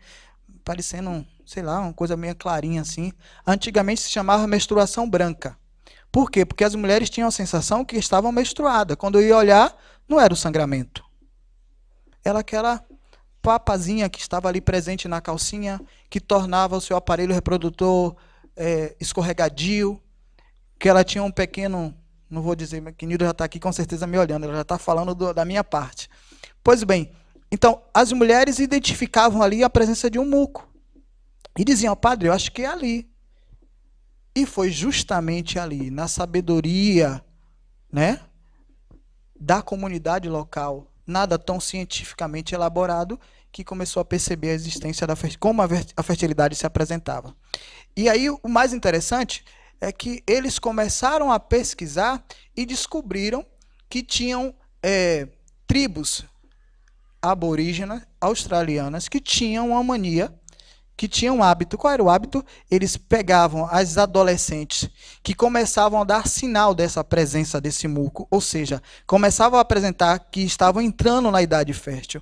parecendo, sei lá, uma coisa meio clarinha assim. Antigamente se chamava menstruação branca. Por quê? Porque as mulheres tinham a sensação que estavam menstruadas. Quando eu ia olhar, não era o sangramento. Era aquela papazinha que estava ali presente na calcinha, que tornava o seu aparelho reprodutor escorregadio, que ela tinha um pequeno, não vou dizer, que Nildo já está aqui com certeza me olhando, ela já está falando da minha parte. Pois bem, então, as mulheres identificavam ali a presença de um muco. E diziam, padre, eu acho que é ali. E foi justamente ali, na sabedoria, né, da comunidade local, nada tão cientificamente elaborado, que começou a perceber a existência como a fertilidade se apresentava. E aí, o mais interessante é que eles começaram a pesquisar e descobriram que tinham tribos aborígenas, australianas, que tinham uma mania, que tinham um hábito. Qual era o hábito? Eles pegavam as adolescentes que começavam a dar sinal dessa presença desse muco, ou seja, começavam a apresentar que estavam entrando na idade fértil.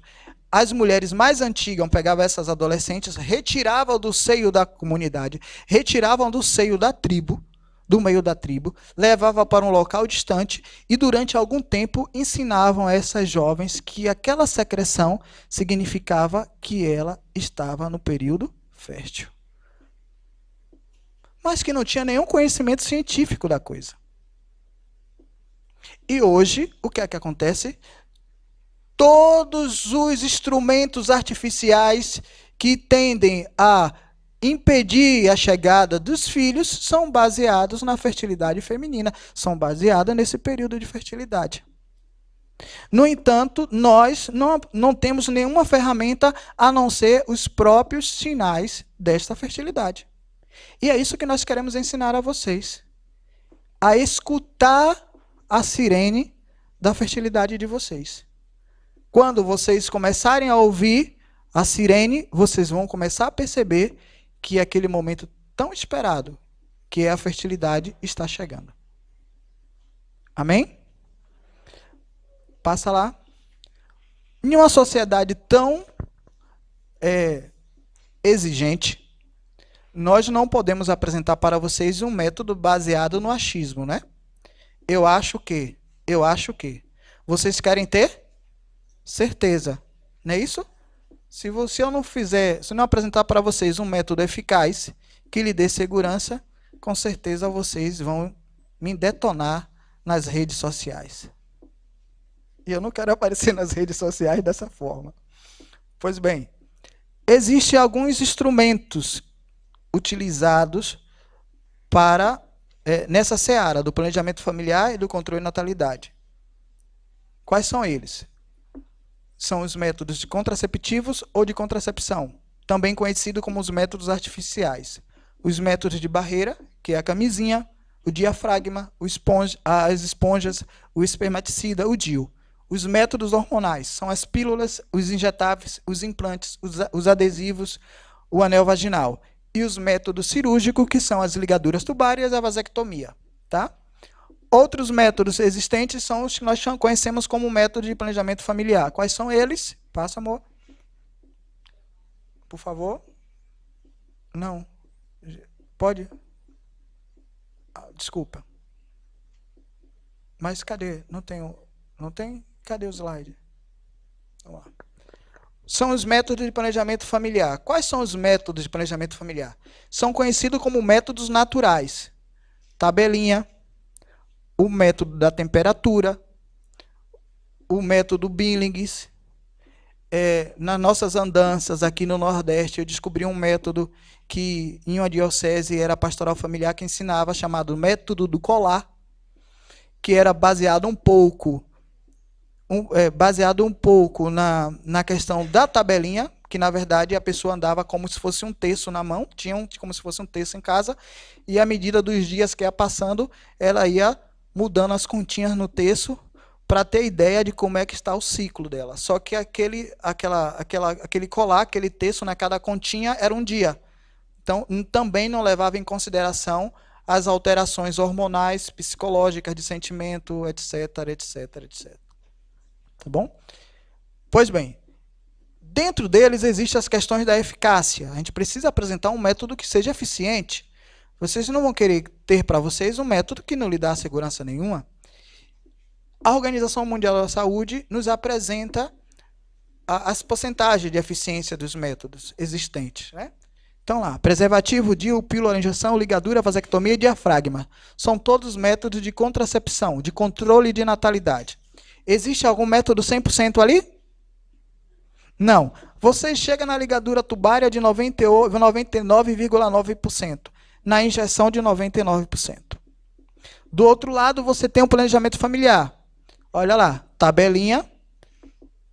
As mulheres mais antigas pegavam essas adolescentes, retiravam do seio da comunidade, retiravam do seio da tribo, do meio da tribo, levavam para um local distante e durante algum tempo ensinavam a essas jovens que aquela secreção significava que ela estava no período fértil. Mas que não tinha nenhum conhecimento científico da coisa. E hoje, o que é que acontece? Todos os instrumentos artificiais que tendem a impedir a chegada dos filhos são baseados na fertilidade feminina, são baseados nesse período de fertilidade. No entanto, nós não temos nenhuma ferramenta a não ser os próprios sinais desta fertilidade. E é isso que nós queremos ensinar a vocês. A escutar a sirene da fertilidade de vocês. Quando vocês começarem a ouvir a sirene, vocês vão começar a perceber que aquele momento tão esperado, que é a fertilidade, está chegando. Amém? Passa lá. Em uma sociedade tão exigente, nós não podemos apresentar para vocês um método baseado no achismo, né? Eu acho que. Vocês querem ter certeza, não é isso? Se eu não apresentar para vocês um método eficaz que lhe dê segurança, com certeza vocês vão me detonar nas redes sociais. E eu não quero aparecer nas redes sociais dessa forma. Pois bem, existem alguns instrumentos utilizados para nessa seara do planejamento familiar e do controle de natalidade. Quais são eles? São os métodos de contraceptivos ou de contracepção, também conhecido como os métodos artificiais. Os métodos de barreira, que é a camisinha, o diafragma, as esponjas, o espermaticida, o DIU. Os métodos hormonais são as pílulas, os injetáveis, os implantes, os adesivos, o anel vaginal. E os métodos cirúrgicos, que são as ligaduras tubárias e a vasectomia. Tá? Outros métodos existentes são os que nós conhecemos como método de planejamento familiar. Quais são eles? Passa, amor. Por favor. Não. Pode? Desculpa. Mas cadê? Não tem? Cadê o slide? Vamos lá. São os métodos de planejamento familiar. Quais são os métodos de planejamento familiar? São conhecidos como métodos naturais. Tabelinha, o método da temperatura, o método Billings. Nas nossas andanças aqui no Nordeste, eu descobri um método que em uma diocese era a pastoral familiar que ensinava, chamado método do colar, que era baseado um pouco na questão da tabelinha, que na verdade a pessoa andava como se fosse um terço na mão, como se fosse um terço em casa, e à medida dos dias que ia passando, ela ia mudando as continhas no terço para ter ideia de como é que está o ciclo dela. Só que aquele colar, aquele terço na cada continha era um dia. Então, também não levava em consideração as alterações hormonais, psicológicas, de sentimento, etc. Tá bom? Pois bem, dentro deles existem as questões da eficácia. A gente precisa apresentar um método que seja eficiente. Vocês não vão querer ter para vocês um método que não lhe dá segurança nenhuma. A Organização Mundial da Saúde nos apresenta as porcentagens de eficiência dos métodos existentes, né? Então lá, preservativo, DIU, pílula, injeção, ligadura, vasectomia e diafragma. São todos métodos de contracepção, de controle de natalidade. Existe algum método 100% ali? Não. Você chega na ligadura tubária de 99,9%. Na injeção de 99%. Do outro lado, você tem um planejamento familiar. Olha lá, tabelinha,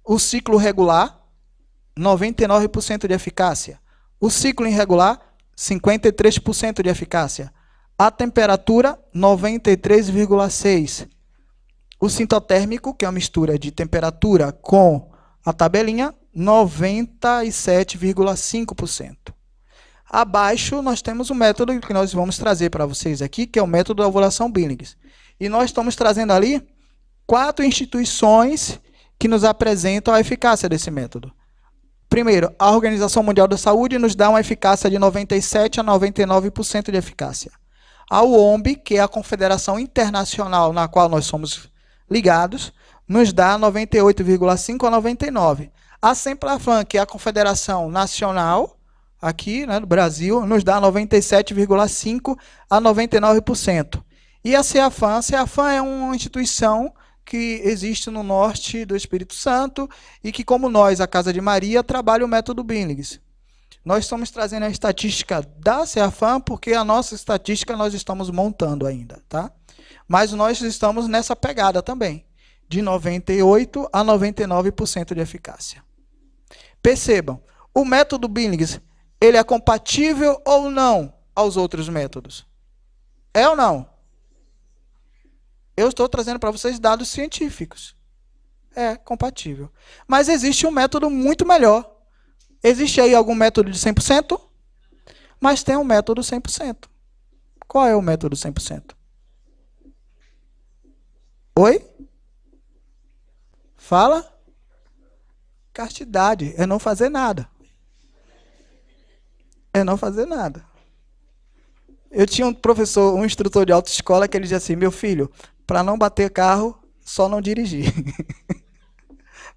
o ciclo regular, 99% de eficácia. O ciclo irregular, 53% de eficácia. A temperatura, 93,6%. O sintotérmico, que é uma mistura de temperatura com a tabelinha, 97,5%. Abaixo, nós temos o método que nós vamos trazer para vocês aqui, que é o método da ovulação Billings. E nós estamos trazendo ali 4 instituições que nos apresentam a eficácia desse método. Primeiro, a Organização Mundial da Saúde nos dá uma eficácia de 97% a 99% de eficácia. A UOMB, que é a Confederação Internacional na qual nós somos ligados, nos dá 98,5% a 99%. A Semplafan, que é a Confederação Nacional, aqui, né, do Brasil, nos dá 97,5% a 99%. E a CEAFAM é uma instituição que existe no norte do Espírito Santo e que, como nós, a Casa de Maria, trabalha o método Billings. Nós estamos trazendo a estatística da CEAFAM porque a nossa estatística nós estamos montando ainda, tá? Mas nós estamos nessa pegada também, de 98% a 99% de eficácia. Percebam, o método Billings, ele é compatível ou não aos outros métodos? É ou não? Eu estou trazendo para vocês dados científicos. É compatível. Mas existe um método muito melhor. Existe aí algum método de 100%? Mas tem um método 100%. Qual é o método 100%? Oi? Fala. Castidade é não fazer nada. É não fazer nada. Eu tinha um professor, um instrutor de autoescola, que ele dizia assim: meu filho, para não bater carro, só não dirigir.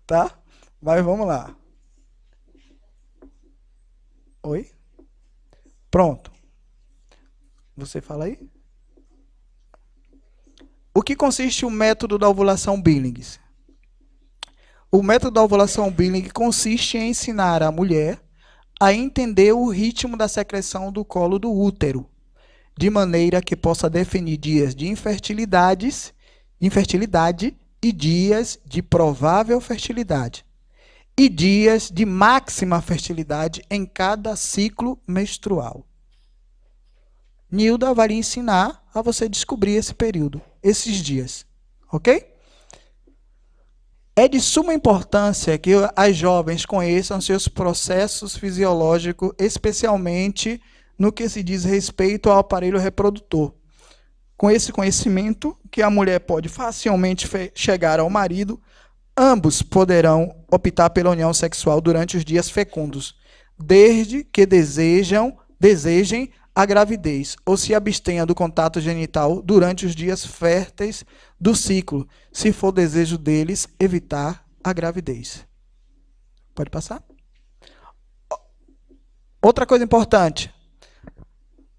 Tá? Mas vamos lá. Oi? Pronto. Você fala aí? O que consiste o método da ovulação Billings? O método da ovulação Billings consiste em ensinar a mulher a entender o ritmo da secreção do colo do útero, de maneira que possa definir dias de infertilidade e dias de provável fertilidade, e dias de máxima fertilidade em cada ciclo menstrual. Nilda vai lhe ensinar a você descobrir esse período, esses dias, ok? É de suma importância que as jovens conheçam seus processos fisiológicos, especialmente no que se diz respeito ao aparelho reprodutor. Com esse conhecimento, que a mulher pode facilmente chegar ao marido, ambos poderão optar pela união sexual durante os dias fecundos, desde que desejem a gravidez, ou se abstenha do contato genital durante os dias férteis do ciclo, se for desejo deles evitar a gravidez. Pode passar? Outra coisa importante.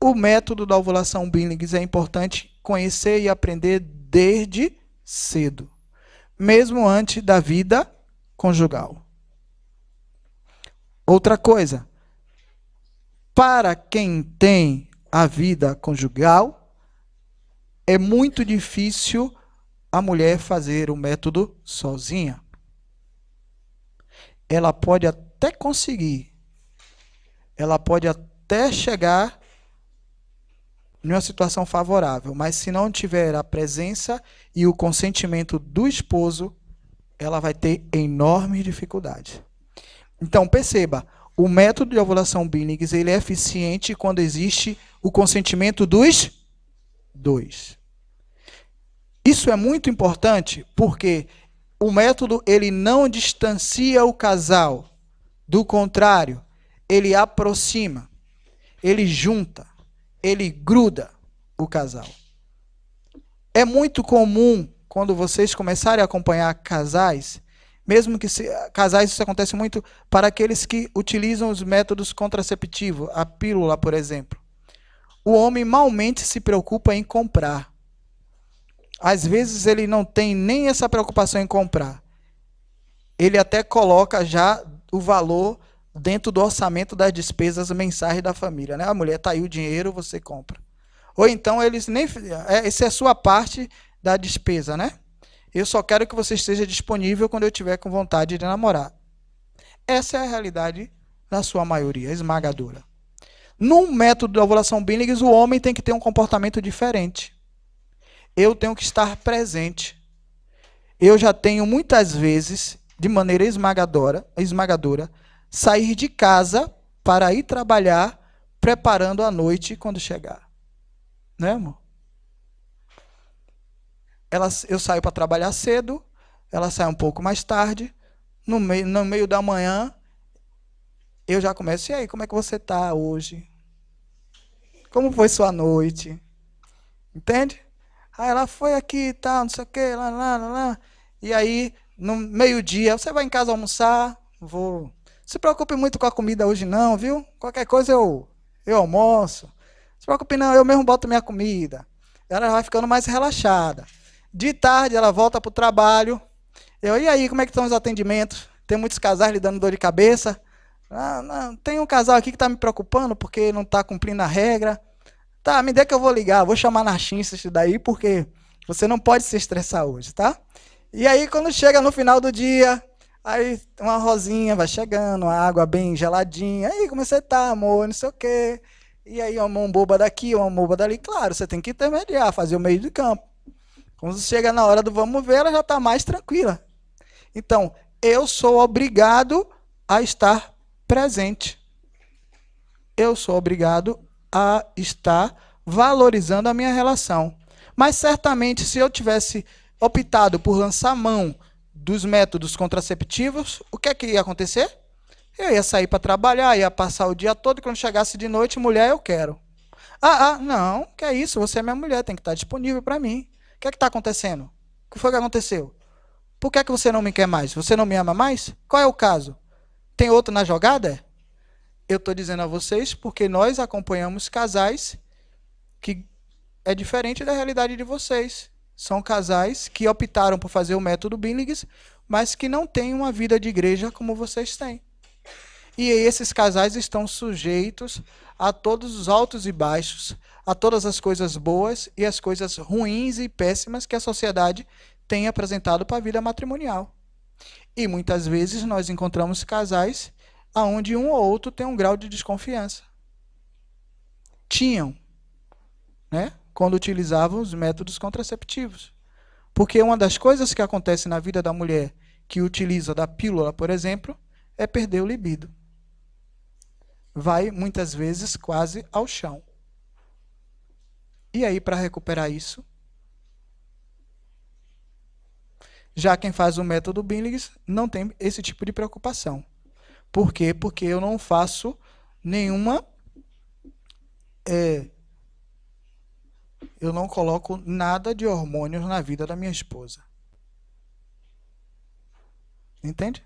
O método da ovulação Billings é importante conhecer e aprender desde cedo, mesmo antes da vida conjugal. Outra coisa. Para quem tem a vida conjugal, é muito difícil a mulher fazer o método sozinha. Ela pode até conseguir, ela pode até chegar em uma situação favorável, mas se não tiver a presença e o consentimento do esposo, ela vai ter enormes dificuldades. Então, perceba, o método de ovulação Billings ele é eficiente quando existe o consentimento dos dois. Isso é muito importante porque o método ele não distancia o casal. Do contrário, ele aproxima, ele junta, ele gruda o casal. É muito comum, quando vocês começarem a acompanhar casais, mesmo que casais, isso acontece muito para aqueles que utilizam os métodos contraceptivos, a pílula, por exemplo. O homem malmente se preocupa em comprar. Às vezes ele não tem nem essa preocupação em comprar. Ele até coloca já o valor dentro do orçamento das despesas mensais da família, né? A mulher está aí o dinheiro, você compra. Ou então eles nem essa é a sua parte da despesa, né? Eu só quero que você esteja disponível quando eu tiver com vontade de namorar. Essa é a realidade da sua maioria, esmagadora. No método da ovulação Billings, o homem tem que ter um comportamento diferente. Eu tenho que estar presente. Eu já tenho muitas vezes, de maneira esmagadora, sair de casa para ir trabalhar, preparando a noite quando chegar. Né, amor? Eu saio para trabalhar cedo, ela sai um pouco mais tarde, no meio da manhã, eu já começo, e aí, como é que você está hoje? Como foi sua noite? Entende? Aí ela foi aqui e tal, não sei o quê, lá. E aí, no meio-dia, você vai em casa almoçar? Vou. Não se preocupe muito com a comida hoje não, viu? Qualquer coisa eu almoço. Não se preocupe não, eu mesmo boto minha comida. Ela vai ficando mais relaxada. De tarde, ela volta para o trabalho. E aí, como é que estão os atendimentos? Tem muitos casais lhe dando dor de cabeça? Não, tem um casal aqui que está me preocupando porque não está cumprindo a regra. Tá, me dê que eu vou ligar, vou chamar narcisista isso daí, porque você não pode se estressar hoje, tá? E aí, quando chega no final do dia, aí uma rosinha vai chegando, uma água bem geladinha. Aí, como você tá, amor? Não sei o quê. E aí, uma mão boba daqui, uma boba dali. Claro, você tem que intermediar, fazer o meio de campo. Quando chega na hora do vamos ver, ela já está mais tranquila. Então, eu sou obrigado a estar presente. Eu sou obrigado a estar valorizando a minha relação. Mas certamente, se eu tivesse optado por lançar mão dos métodos contraceptivos, o que é que ia acontecer? Eu ia sair para trabalhar, ia passar o dia todo, e quando chegasse de noite, mulher, eu quero. Não, que é isso, você é minha mulher, tem que estar disponível para mim. O que é que está acontecendo? O que foi que aconteceu? Por que é que você não me quer mais? Você não me ama mais? Qual é o caso? Tem outro na jogada? Eu estou dizendo a vocês porque nós acompanhamos casais que é diferente da realidade de vocês. São casais que optaram por fazer o método Billings, mas que não têm uma vida de igreja como vocês têm. E esses casais estão sujeitos a todos os altos e baixos, a todas as coisas boas e as coisas ruins e péssimas que a sociedade tem apresentado para a vida matrimonial. E muitas vezes nós encontramos casais onde um ou outro tem um grau de desconfiança. Tinham, né? Quando utilizavam os métodos contraceptivos. Porque uma das coisas que acontece na vida da mulher que utiliza da pílula, por exemplo, é perder o libido. Vai, muitas vezes, quase ao chão. E aí, para recuperar isso? Já quem faz o método Billings não tem esse tipo de preocupação. Por quê? Porque eu não faço nenhuma... eu não coloco nada de hormônios na vida da minha esposa. Entende?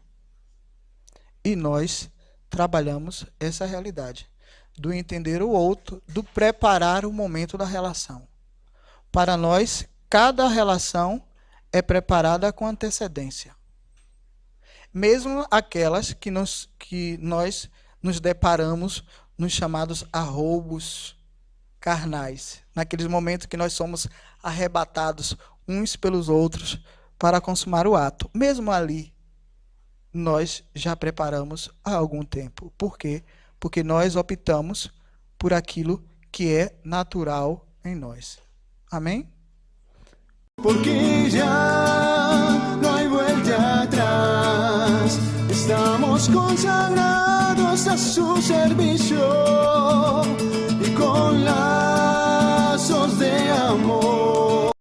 E nós trabalhamos essa realidade do entender o outro, do preparar o momento da relação. Para nós, cada relação é preparada com antecedência. Mesmo aquelas que nós nos deparamos nos chamados arroubos carnais, naqueles momentos que nós somos arrebatados uns pelos outros para consumar o ato. Mesmo ali, nós já preparamos há algum tempo. Por quê? Porque nós optamos por aquilo que é natural em nós. Amém? Porque ya no hay vuelta atrás, estamos consagrados a su servicio y con lazos de amor